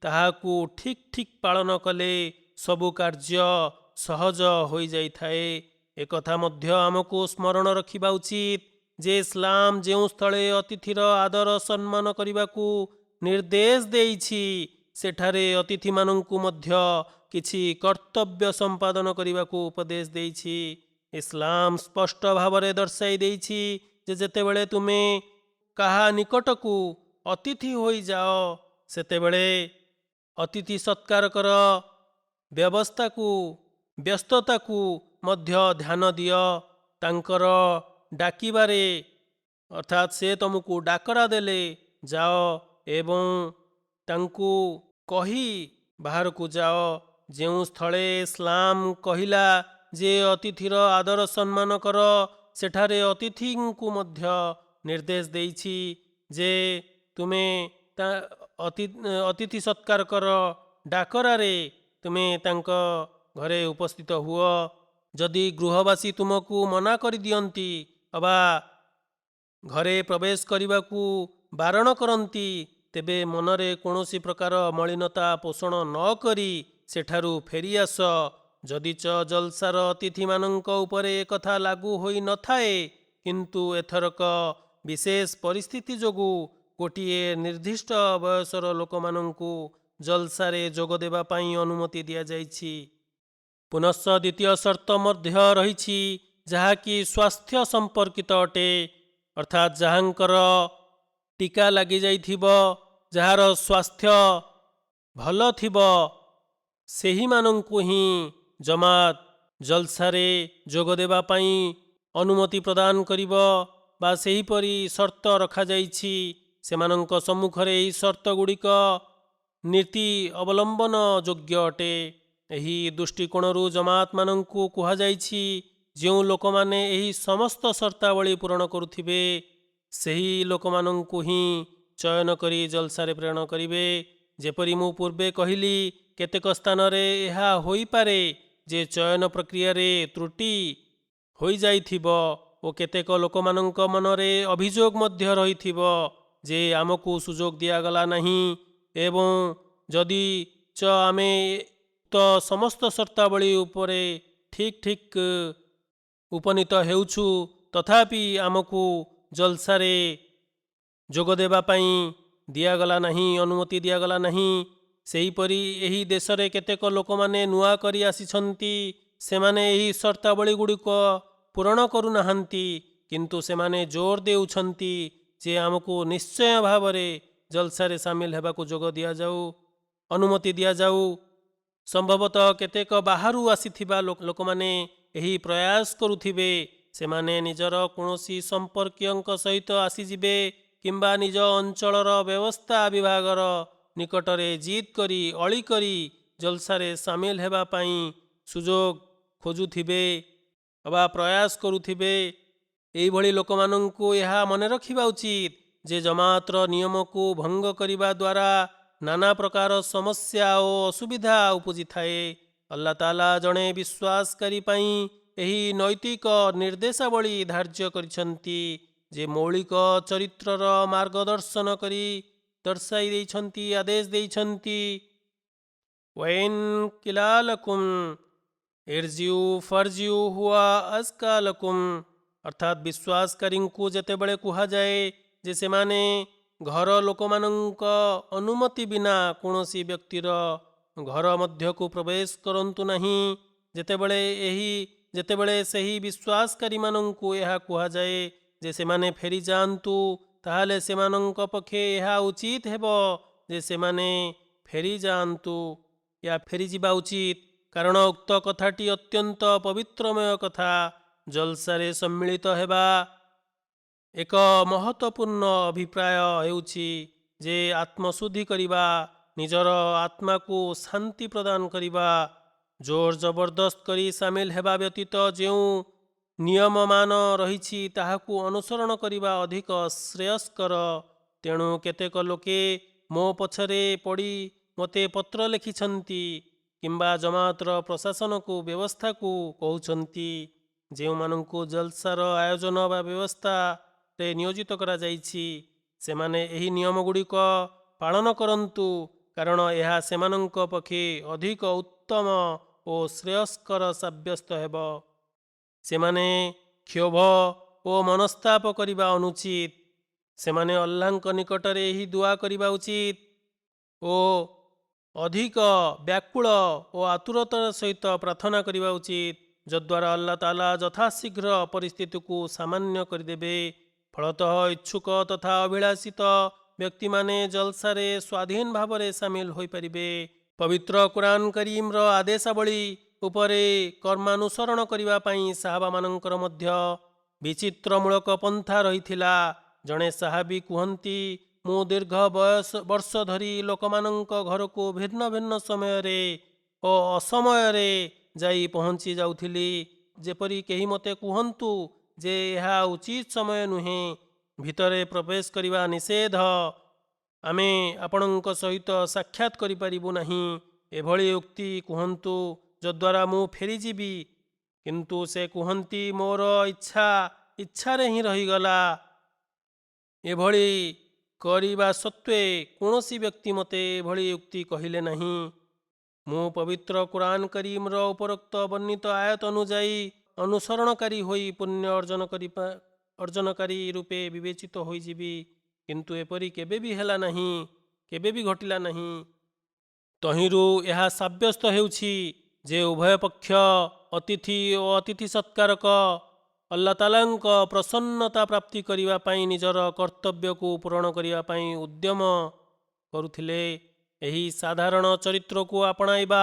ତାହାକୁ ଠିକ୍ ଠିକ୍ ପାଳନ କଲେ ସବୁ କାର୍ଯ୍ୟ ସହଜ ହୋଇଯାଇଥାଏ। ଏକଥା ମଧ୍ୟ ଆମକୁ ସ୍ମରଣ ରଖିବା ଉଚିତ ଯେ ଇସଲାମ ଯେଉଁ ସ୍ଥଳେ ଅତିଥିର ଆଦର ସମ୍ମାନ କରିବାକୁ ନିର୍ଦ୍ଦେଶ ଦେଇଛି, ସେଠାରେ ଅତିଥିମାନଙ୍କୁ ମଧ୍ୟ କିଛି କର୍ତ୍ତବ୍ୟ ସମ୍ପାଦନ କରିବାକୁ ଉପଦେଶ ଦେଇଛି। ଇସଲାମ ସ୍ପଷ୍ଟ ଭାବରେ ଦର୍ଶାଇ ଦେଇଛି ଯେ ଯେତେବେଳେ ତୁମେ କାହା ନିକଟକୁ ଅତିଥି ହୋଇଯାଅ, ସେତେବେଳେ ଅତିଥି ସତ୍କାର କର। ବ୍ୟସ୍ତତାକୁ ମଧ୍ୟ ଧ୍ୟାନ ଦିଅ। ତାଙ୍କର ଡାକିବାରେ ଅର୍ଥାତ୍ ସେ ତୁମକୁ ଡାକରା ଦେଲେ ଯାଅ ଏବଂ ତାଙ୍କୁ କହି ବାହାରକୁ ଯାଅ। ଯେଉଁ ସ୍ଥଳେ ଇସଲାମ କହିଲା ଯେ ଅତିଥିର ଆଦର ସମ୍ମାନ କର, ସେଠାରେ ଅତିଥିଙ୍କୁ ମଧ୍ୟ ନିର୍ଦ୍ଦେଶ ଦେଇଛି ଯେ ତୁମେ ଅତିଥି ସତ୍କାର କର। ଡାକରାରେ ତୁମେ ତାଙ୍କ ଘରେ ଉପସ୍ଥିତ ହୁଅ। ଯଦି ଗୃହବାସୀ ତୁମକୁ ମନା କରିଦିଅନ୍ତି ଅବା ଘରେ ପ୍ରବେଶ କରିବାକୁ ବାରଣ କରନ୍ତି, ତେବେ ମନରେ କୌଣସି ପ୍ରକାର ମଳିନତା ପୋଷଣ ନ କରି ସେଠାରୁ ଫେରିଆସ। ଯଦିଚ ଜଲସାର ଅତିଥିମାନଙ୍କ ଉପରେ ଏକଥା ଲାଗୁ ହୋଇ ନଥାଏ, କିନ୍ତୁ ଏଥରକ ବିଶେଷ ପରିସ୍ଥିତି ଯୋଗୁଁ ଗୋଟିଏ ନିର୍ଦ୍ଦିଷ୍ଟ ବୟସର ଲୋକମାନଙ୍କୁ ଜଲସାରେ ଯୋଗ ଦେବା ପାଇଁ ଅନୁମତି ଦିଆଯାଇଛି। ପୁନଶ୍ଚ ଦ୍ୱିତୀୟ ସର୍ତ୍ତ ମଧ୍ୟ ରହିଛି, ଯାହାକି ସ୍ୱାସ୍ଥ୍ୟ ସମ୍ପର୍କିତ ଅଟେ। ଅର୍ଥାତ୍ ଯାହାଙ୍କର ଟିକା ଲାଗିଯାଇଥିବ, ଯାହାର ସ୍ୱାସ୍ଥ୍ୟ ଭଲ ଥିବ, ସେହିମାନଙ୍କୁ ହିଁ ଜମାତ ଜଲସାରେ ଯୋଗ ଦେବା ପାଇଁ ଅନୁମତି ପ୍ରଦାନ କରିବ ବା ସେହିପରି ସର୍ତ୍ତ ରଖାଯାଇଛି। ସେମାନଙ୍କ ସମ୍ମୁଖରେ ଏହି ସର୍ତ୍ତଗୁଡ଼ିକ ନୀତି ଅବଲମ୍ବନ ଯୋଗ୍ୟ ଅଟେ। ଏହି ଦୃଷ୍ଟିକୋଣରୁ ଜମାତମାନଙ୍କୁ କୁହାଯାଇଛି, ଯେଉଁ ଲୋକମାନେ ଏହି ସମସ୍ତ ସର୍ତ୍ତାବଳୀ ପୂରଣ କରୁଥିବେ, ସେହି ଲୋକମାନଙ୍କୁ ହିଁ ଚୟନ କରି ଜଲସାରେ ପ୍ରେରଣ କରିବେ। ଯେପରି ମୁଁ ପୂର୍ବେ କହିଲି, କେତେକ ସ୍ଥାନରେ ଏହା ହୋଇପାରେ ଯେ ଚୟନ ପ୍ରକ୍ରିୟାରେ ତ୍ରୁଟି ହୋଇଯାଇଥିବ ଓ କେତେକ ଲୋକମାନଙ୍କ ମନରେ ଅଭିଯୋଗ ମଧ୍ୟ ରହିଥିବ ଯେ ଆମକୁ ସୁଯୋଗ ଦିଆଗଲା ନାହିଁ ଏବଂ ଯଦି ଆମେ ତ ସମସ୍ତ ସର୍ତ୍ତାବଳୀ ଉପରେ ଠିକ୍ ଉପନୀତ ହେଉଛୁ, ତଥାପି ଆମକୁ ଜଲସାରେ ଯୋଗ ଦେବା ପାଇଁ ଅନୁମତି ଦିଆଗଲା ନାହିଁ। ସେହିପରି ଏହି ଦେଶରେ କେତେକ ଲୋକମାନେ ନୂଆ କରି ଆସିଛନ୍ତି। ସେମାନେ ଏହି ସର୍ତ୍ତାବଳୀ ଗୁଡ଼ିକ ପୂରଣ କରୁନାହାନ୍ତି, କିନ୍ତୁ ସେମାନେ ଜୋର ଦେଉଛନ୍ତି ଯେ ଆମକୁ ନିଶ୍ଚୟ ଭାବରେ ଜଲସାରେ ସାମିଲ ହେବାକୁ ଅନୁମତି ଦିଆଯାଉ। ସମ୍ଭବତଃ କେତେକ ବାହାରୁ ଆସିଥିବା ଲୋକମାନେ ଏହି ପ୍ରୟାସ କରୁଥିବେ। ସେମାନେ ନିଜର କୌଣସି ସମ୍ପର୍କୀୟଙ୍କ ସହିତ ଆସିଯିବେ କିମ୍ବା ନିଜ ଅଞ୍ଚଳର ବ୍ୟବସ୍ଥା ବିଭାଗର ନିକଟରେ ଜିଦ୍ କରି ଅଳି କରି ଜଲସାରେ ସାମିଲ ହେବା ପାଇଁ ସୁଯୋଗ ଖୋଜୁଥିବେ ଅବା ପ୍ରୟାସ କରୁଥିବେ। ଏହିଭଳି ଲୋକମାନଙ୍କୁ ଏହା ମନେ ରଖିବା ଉଚିତ ଯେ ଜମାତର ନିୟମକୁ ଭଙ୍ଗ କରିବା ଦ୍ୱାରା ନାନା ପ୍ରକାର ସମସ୍ୟା ଓ ଅସୁବିଧା ଉପୁଜିଥାଏ। ଆଲ୍ଲାହ ତାଆଲା ଜଣେ ବିଶ୍ୱାସକାରୀ ପାଇଁ ଏହି ନୈତିକ ନିର୍ଦ୍ଦେଶାବଳୀ ଧାର୍ଯ୍ୟ କରିଛନ୍ତି ଯେ ମୌଳିକ ଚରିତ୍ରର ମାର୍ଗଦର୍ଶନ କରି ଦର୍ଶାଇ ଦେଇଛନ୍ତି, ଆଦେଶ ଦେଇଛନ୍ତି ୱଇନ୍ କିଲାଲକୁମ୍ ଇର୍ଜିଉ ଫର୍ଜିଉ ହୁଆ ଆସ୍କାଲକୁମ୍, ଅର୍ଥାତ୍ ବିଶ୍ୱାସକାରୀଙ୍କୁ ଯେତେବେଳେ କୁହାଯାଏ ଯେ ସେମାନେ ଘର ଲୋକମାନଙ୍କ ଅନୁମତି ବିନା କୌଣସି ବ୍ୟକ୍ତିର ଘର ମଧ୍ୟକୁ ପ୍ରବେଶ କରନ୍ତୁ ନାହିଁ, ଯେତେବେଳେ ସେହି ବିଶ୍ୱାସକାରୀମାନଙ୍କୁ ଏହା କୁହାଯାଏ ଯେ ସେମାନେ ଫେରିଯାଆନ୍ତୁ, ତାହେଲେ ସେମାନଙ୍କ ପକ୍ଷେ ଏହା ଉଚିତ ହେବ ଯେ ସେମାନେ ଫେରିଯାଆନ୍ତୁ ୟା ଫେରିଯିବା ଉଚିତ, କାରଣ ଉକ୍ତ କଥାଟି ଅତ୍ୟନ୍ତ ପବିତ୍ରମୟ କଥା। ଜଲସାରେ ସମ୍ମିଳିତ ହେବା ଏକ ମହତ୍ତ୍ୱପୂର୍ଣ୍ଣ ଅଭିପ୍ରାୟ ହେଉଛି ଯେ ଆତ୍ମଶୁଦ୍ଧି କରିବା, ନିଜର ଆତ୍ମାକୁ ଶାନ୍ତି ପ୍ରଦାନ କରିବା। ଜୋର ଜବରଦସ୍ତ କରି ସାମିଲ ହେବା ବ୍ୟତୀତ ଯେଉଁ ନିୟମମାନ ରହିଛି ତାହାକୁ ଅନୁସରଣ କରିବା ଅଧିକ ଶ୍ରେୟସ୍କର। ତେଣୁ କେତେକ ଲୋକେ ମୋ ପଛରେ ପଡ଼ି ମୋତେ ପତ୍ର ଲେଖିଛନ୍ତି କିମ୍ବା ଜମାତର ପ୍ରଶାସନକୁ ବ୍ୟବସ୍ଥାକୁ କହୁଛନ୍ତି, ଯେଉଁମାନଙ୍କୁ ଜଲସାର ଆୟୋଜନ ବା ବ୍ୟବସ୍ଥାରେ ନିୟୋଜିତ କରାଯାଇଛି, ସେମାନେ ଏହି ନିୟମଗୁଡ଼ିକ ପାଳନ କରନ୍ତୁ, କାରଣ ଏହା ସେମାନଙ୍କ ପକ୍ଷେ ଅଧିକ ଉତ୍ତମ ଓ ଶ୍ରେୟସ୍କର ସାବ୍ୟସ୍ତ ହେବ। ସେମାନେ କ୍ଷୋଭ ଓ ମନସ୍ତାପ କରିବା ଅନୁଚିତ। ସେମାନେ ଆଲ୍ଲାହଙ୍କ ନିକଟରେ ଏହି ଦୁଆ କରିବା ଉଚିତ ଓ ଅଧିକ ବ୍ୟାକୁଳ ଓ ଆତୁରତାର ସହିତ ପ୍ରାର୍ଥନା କରିବା ଉଚିତ, ଯଦ୍ୱାରା ଆଲ୍ଲାହ ତାଆଲା ଯଥାଶୀଘ୍ର ପରିସ୍ଥିତିକୁ ସାମାନ୍ୟ କରିଦେବେ। ଫଳତଃ ଇଚ୍ଛୁକ ତଥା ଅଭିଳାଷିତ ବ୍ୟକ୍ତିମାନେ ଜଲସାରେ ସ୍ୱାଧୀନ ଭାବରେ ସାମିଲ ହୋଇପାରିବେ। ପବିତ୍ର କୁରାନ କରୀମର ଆଦେଶାବଳୀ ଉପରେ କର୍ମାନୁସରଣ କରିବା ପାଇଁ ସାହାବାମାନଙ୍କର ମଧ୍ୟ ବିଚିତ୍ରମୂଳକ ପନ୍ଥା ରହିଥିଲା। ଜଣେ ସାହାବୀ କୁହନ୍ତି, ମୁଁ ଦୀର୍ଘ ବର୍ଷ ଧରି ଲୋକମାନଙ୍କ ଘରକୁ ଭିନ୍ନ ଭିନ୍ନ ସମୟରେ ଓ ଅସମୟରେ ଯାଇ ପହଞ୍ଚି ଯାଉଥିଲି, ଯେପରି କେହି ମୋତେ କୁହନ୍ତୁ ଯେ ଏହା ଉଚିତ ସମୟ ନୁହେଁ, ଭିତରେ ପ୍ରବେଶ କରିବା ନିଷେଧ, ଆମେ ଆପଣଙ୍କ ସହିତ ସାକ୍ଷାତ କରିପାରିବୁ ନାହିଁ, ଏଭଳି ଉକ୍ତି କୁହନ୍ତୁ ଯଦ୍ୱାରା ମୁଁ ଫେରିଯିବି। କିନ୍ତୁ ସେ କୁହନ୍ତି, ମୋର ଇଚ୍ଛାରେ ହିଁ ରହିଗଲା। ଏଭଳି କରିବା ସତ୍ତ୍ୱେ କୌଣସି ବ୍ୟକ୍ତି ମୋତେ ଏଭଳି ଉକ୍ତି କହିଲେ ନାହିଁ। ମୁଁ ପବିତ୍ର କୁରାନ କରୀମର ଉପରୋକ୍ତ ବର୍ଣ୍ଣିତ ଆୟତ ଅନୁଯାୟୀ ଅନୁସରଣକାରୀ ହୋଇ ପୁଣ୍ୟ ଅର୍ଜନକାରୀ ରୂପେ ବିବେଚିତ ହୋଇଯିବି, କିନ୍ତୁ ଏପରି କେବେ ବି ହେଲା ନାହିଁ, କେବେ ବି ଘଟିଲା ନାହିଁ। ତହିଁରୁ ଏହା ସାବ୍ୟସ୍ତ ହେଉଛି ଯେ ଉଭୟ ପକ୍ଷ ଅତିଥି ଓ ଅତିଥି ସତ୍କାରକ ଆଲ୍ଲାହ ତାଆଲାଙ୍କ ପ୍ରସନ୍ନତା ପ୍ରାପ୍ତି କରିବା ପାଇଁ ନିଜର କର୍ତ୍ତବ୍ୟକୁ ପୂରଣ କରିବା ପାଇଁ ଉଦ୍ୟମ କରୁଥିଲେ। ଏହି ସାଧାରଣ ଚରିତ୍ରକୁ ଆପଣାଇବା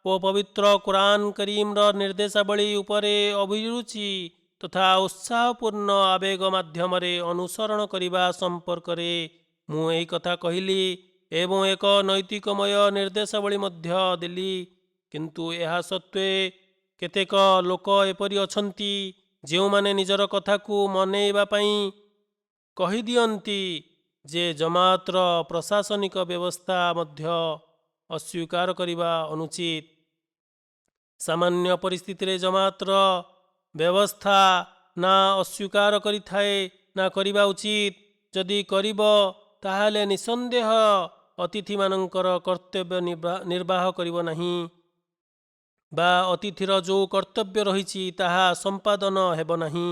ଓ ପବିତ୍ର କୁରାନ କରୀମର ନିର୍ଦ୍ଦେଶାବଳୀ ଉପରେ ଅଭିରୁଚି ତଥା ଉତ୍ସାହପୂର୍ଣ୍ଣ ଆବେଗ ମାଧ୍ୟମରେ ଅନୁସରଣ କରିବା ସମ୍ପର୍କରେ ମୁଁ ଏହି କଥା କହିଲି ଏବଂ ଏକ ନୈତିକମୟ ନିର୍ଦ୍ଦେଶାବଳୀ ମଧ୍ୟ ଦେଲି। କିନ୍ତୁ ଏହା ସତ୍ତ୍ୱେ କେତେକ ଲୋକ ଏପରି ଅଛନ୍ତି ଯେଉଁମାନେ ନିଜର କଥାକୁ ମନେଇବା ପାଇଁ କହିଦିଅନ୍ତି ଯେ ଜମାତର ପ୍ରଶାସନିକ ବ୍ୟବସ୍ଥା ମଧ୍ୟ ଅସ୍ୱୀକାର କରିବା ଅନୁଚିତ। ସାମାନ୍ୟ ପରିସ୍ଥିତିରେ ଜମାତର ବ୍ୟବସ୍ଥା ନା ଅସ୍ୱୀକାର କରିଥାଏ ନା କରିବା ଉଚିତ। ଯଦି କରିବ ତାହେଲେ ନିଃସନ୍ଦେହ ଅତିଥିମାନଙ୍କର କର୍ତ୍ତବ୍ୟ ନିର୍ବାହ କରିବ ନାହିଁ ବା ଅତିଥିର ଯେଉଁ କର୍ତ୍ତବ୍ୟ ରହିଛି ତାହା ସମ୍ପାଦନ ହେବ ନାହିଁ।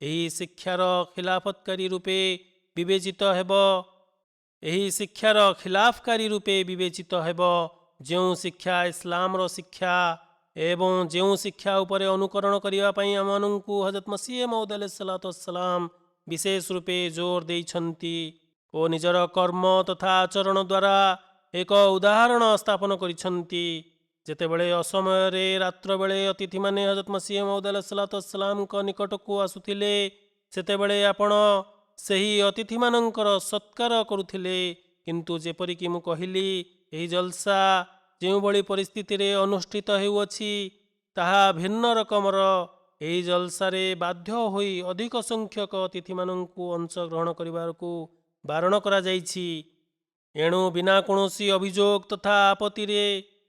ଏହି ଶିକ୍ଷାର ଖିଲାଫକାରୀ ରୂପେ ବିବେଚିତ ହେବ ଯେଉଁ ଶିକ୍ଷା ଇସଲାମର ଶିକ୍ଷା ଏବଂ ଯେଉଁ ଶିକ୍ଷା ଉପରେ ଅନୁକରଣ କରିବା ପାଇଁ ଆମମାନଙ୍କୁ ହଜରତ ମସିହ ମଉଦ ଆଲୈହିସ୍ସଲାମ ବିଶେଷ ରୂପେ ଜୋର ଦେଇଛନ୍ତି ଓ ନିଜର କର୍ମ ତଥା ଆଚରଣ ଦ୍ୱାରା ଏକ ଉଦାହରଣ ସ୍ଥାପନ କରିଛନ୍ତି। ଯେତେବେଳେ ଅସମୟରେ ରାତ୍ରବେଳେ ଅତିଥିମାନେ ହଜରତ ମସିହ ମଉଦ ଆଲୈହିସ୍ସଲାମଙ୍କ ନିକଟକୁ ଆସୁଥିଲେ, ସେତେବେଳେ ଆପଣ ସେହି ଅତିଥିମାନଙ୍କର ସତ୍କାର କରୁଥିଲେ। କିନ୍ତୁ ଯେପରିକି ମୁଁ କହିଲି, ଏହି ଜଲସା ଯେଉଁଭଳି ପରିସ୍ଥିତିରେ ଅନୁଷ୍ଠିତ ହେଉଅଛି ତାହା ଭିନ୍ନ ରକମର। ଏହି ଜଲସାରେ ବାଧ୍ୟ ହୋଇ ଅଧିକ ସଂଖ୍ୟକ ଅତିଥିମାନଙ୍କୁ ଅଂଶଗ୍ରହଣ କରିବାକୁ ବାରଣ କରାଯାଇଛି। ଏଣୁ ବିନା କୌଣସି ଅଭିଯୋଗ ତଥା ଆପତ୍ତିରେ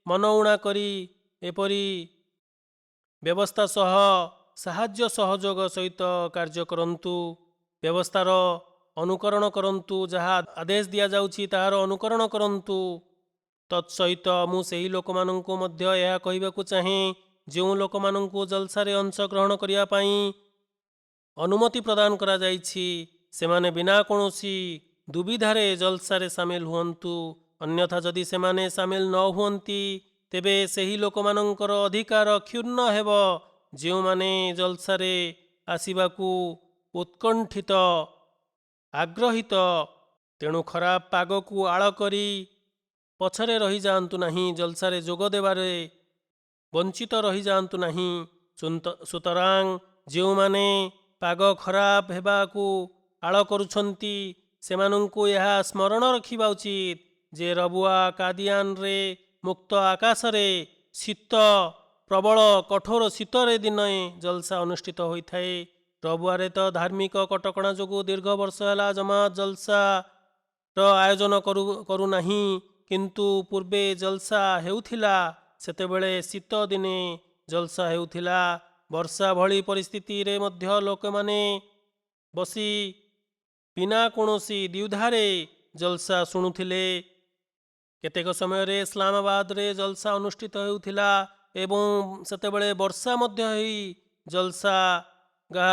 ମନଉଣା କରି ଏପରି ବ୍ୟବସ୍ଥା ସହ ସାହାଯ୍ୟ ସହଯୋଗ ସହିତ କାର୍ଯ୍ୟ କରନ୍ତୁ। ବ୍ୟବସ୍ଥାର ଅନୁକରଣ କରନ୍ତୁ। ଯାହା ଆଦେଶ ଦିଆଯାଉଛି ତାହାର ଅନୁକରଣ କରନ୍ତୁ। ତତ୍ସହିତ ମୁଁ ସେହି ଲୋକମାନଙ୍କୁ ମଧ୍ୟ ଏହା କହିବାକୁ ଚାହେଁ ଯେଉଁ ଲୋକମାନଙ୍କୁ ଜଲସାରେ ଅଂଶଗ୍ରହଣ କରିବା ପାଇଁ ଅନୁମତି ପ୍ରଦାନ କରାଯାଇଛି ସେମାନେ ବିନା କୌଣସି ଦୁବିଧାରେ ଜଲସାରେ ସାମିଲ ହୁଅନ୍ତୁ। ଅନ୍ୟଥା ଯଦି ସେମାନେ ସାମିଲ ନ ହୁଅନ୍ତି ତେବେ ସେହି ଲୋକମାନଙ୍କର ଅଧିକାର କ୍ଷୁର୍ଣ୍ଣ ହେବ ଯେଉଁମାନେ ଜଲସାରେ ଆସିବାକୁ ଉତ୍କଣ୍ଠିତ ଆଗ୍ରହୀତ। ତେଣୁ ଖରାପ ପାଗକୁ ଆଳ କରି ପଛରେ ରହିଯାଆନ୍ତୁ ନାହିଁ। ଜଲସାରେ ଯୋଗ ଦେବାରେ ବଞ୍ଚିତ ରହିଯାଆନ୍ତୁ ନାହିଁ। ସୁତରାଂ ଯେଉଁମାନେ ପାଗ ଖରାପ ହେବାକୁ ଆଳ କରୁଛନ୍ତି ସେମାନଙ୍କୁ ଏହା ସ୍ମରଣ ରଖିବା ଉଚିତ ଯେ ରବୁଆ କାଦିଆନରେ ମୁକ୍ତ ଆକାଶରେ ଶୀତ ପ୍ରବଳ କଠୋର ଶୀତରେ ଦିନେ ଜଲସା ଅନୁଷ୍ଠିତ ହୋଇଥାଏ। ରବୁଆରେ ତ ଧାର୍ମିକ କଟକଣା ଯୋଗୁଁ ଦୀର୍ଘ ବର୍ଷ ହେଲା ଜମାତ ଜଲସାର ଆୟୋଜନ କରୁନାହିଁ। କିନ୍ତୁ ପୂର୍ବେ ଜଲସା ହେଉଥିଲା। ସେତେବେଳେ ଶୀତ ଦିନେ ଜଲସା ହେଉଥିଲା। ବର୍ଷା ଭଳି ପରିସ୍ଥିତିରେ ମଧ୍ୟ ଲୋକମାନେ ବସି ବିନା କୌଣସି ଦ୍ୱିଧାରେ ଜଲସା ଶୁଣୁଥିଲେ। କେତେକ ସମୟରେ ଇସଲାମାବାଦରେ ଜଲସା ଅନୁଷ୍ଠିତ ହେଉଥିଲା ଏବଂ ସେତେବେଳେ ବର୍ଷା ମଧ୍ୟ ହୋଇ ଜଲସା ଗାହ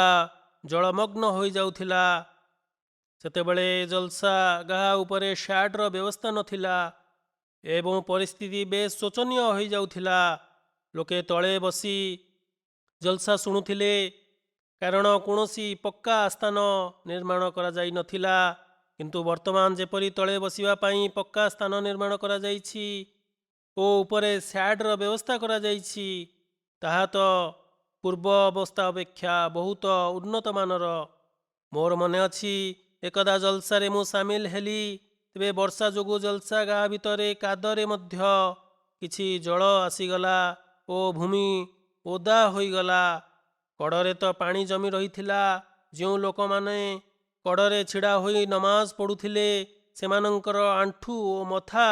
ଜଳମଗ୍ନ ହୋଇଯାଉଥିଲା। ସେତେବେଳେ ଜଲସା ଗାହ ଉପରେ ଶ୍ୟାଡ୍ର ବ୍ୟବସ୍ଥା ନଥିଲା ଏବଂ ପରିସ୍ଥିତି ବେଶ ଶୋଚନୀୟ ହୋଇଯାଉଥିଲା। ଲୋକେ ତଳେ ବସି ଜଲସା ଶୁଣୁଥିଲେ କାରଣ କୌଣସି ପକ୍କା ସ୍ଥାନ ନିର୍ମାଣ କରାଯାଇନଥିଲା। କିନ୍ତୁ ବର୍ତ୍ତମାନ ଯେପରି ତଳେ ବସିବା ପାଇଁ ପକ୍କା ସ୍ଥାନ ନିର୍ମାଣ କରାଯାଇଛି ଓ ଉପରେ ଶ୍ୟାଡ୍ର ବ୍ୟବସ୍ଥା କରାଯାଇଛି ତାହା ତ ପୂର୍ବ ଅବସ୍ଥା ଅପେକ୍ଷା ବହୁତ ଉନ୍ନତମାନର। ମୋର ମନେ ଅଛି ଏକଦା ଜଲସାରେ ମୁଁ ସାମିଲ ହେଲି। ତେବେ ବର୍ଷା ଯୋଗୁଁ ଜଲସା ଗାଁ ଭିତରେ କାଦରେ ମଧ୍ୟ କିଛି ଜଳ ଆସିଗଲା ଓ ଭୂମି ଓଦା ହୋଇଗଲା। କଡ଼ରେ ତ ପାଣି ଜମି ରହିଥିଲା। ଯେଉଁ ଲୋକମାନେ କଡ଼ରେ ଛିଡ଼ା ହୋଇ ନମାଜ ପଢ଼ୁଥିଲେ ସେମାନଙ୍କର ଆଣ୍ଠୁ ଓ ମଥା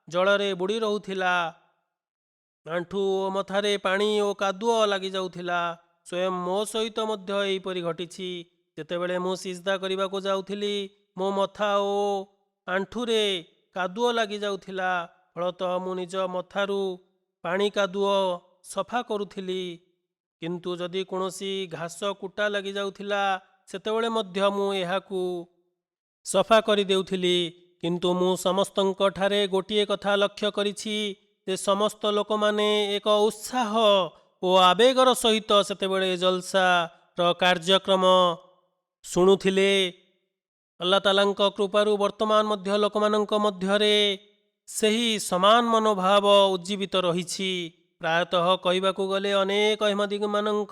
ଜଳରେ ବୁଡ଼ି ରହୁଥିଲା। ଆଣ୍ଠୁ ଓ ମଥାରେ ପାଣି ଓ କାଦୁଅ ଲାଗିଯାଉଥିଲା। ସ୍ୱୟଂ ମୋ ସହିତ ମଧ୍ୟ ଏହିପରି ଘଟିଛି। ଯେତେବେଳେ ମୁଁ ସିଜଦା କରିବାକୁ ଯାଉଥିଲି ମୋ ମଥା ଓ ଆଣ୍ଠୁରେ କାଦୁଅ ଲାଗିଯାଉଥିଲା। ଫଳତଃ ମୁଁ ନିଜ ମଥାରୁ ପାଣି କାଦୁଅ ସଫା କରୁଥିଲି। କିନ୍ତୁ ଯଦି କୌଣସି ଘାସ କୁଟା ଲାଗିଯାଉଥିଲା ସେତେବେଳେ ମଧ୍ୟ ମୁଁ ଏହାକୁ ସଫା କରିଦେଉଥିଲି। କିନ୍ତୁ ମୁଁ ସମସ୍ତଙ୍କ ଠାରେ ଗୋଟିଏ କଥା ଲକ୍ଷ୍ୟ କରିଛି ଯେ ସମସ୍ତ ଲୋକମାନେ ଏକ ଉତ୍ସାହ ଓ ଆବେଗର ସହିତ ସେତେବେଳେ ଜଲସାର କାର୍ଯ୍ୟକ୍ରମ ଶୁଣୁଥିଲେ। ଆଲ୍ଲାହ ତାଆଲାଙ୍କ କୃପାରୁ ବର୍ତ୍ତମାନ ମଧ୍ୟ ଲୋକମାନଙ୍କ ମଧ୍ୟରେ ସେହି ସମାନ ମନୋଭାବ ଉଜ୍ଜୀବିତ ରହିଛି। ପ୍ରାୟତଃ କହିବାକୁ ଗଲେ ଅନେକ ଅହମଦୀମାନଙ୍କ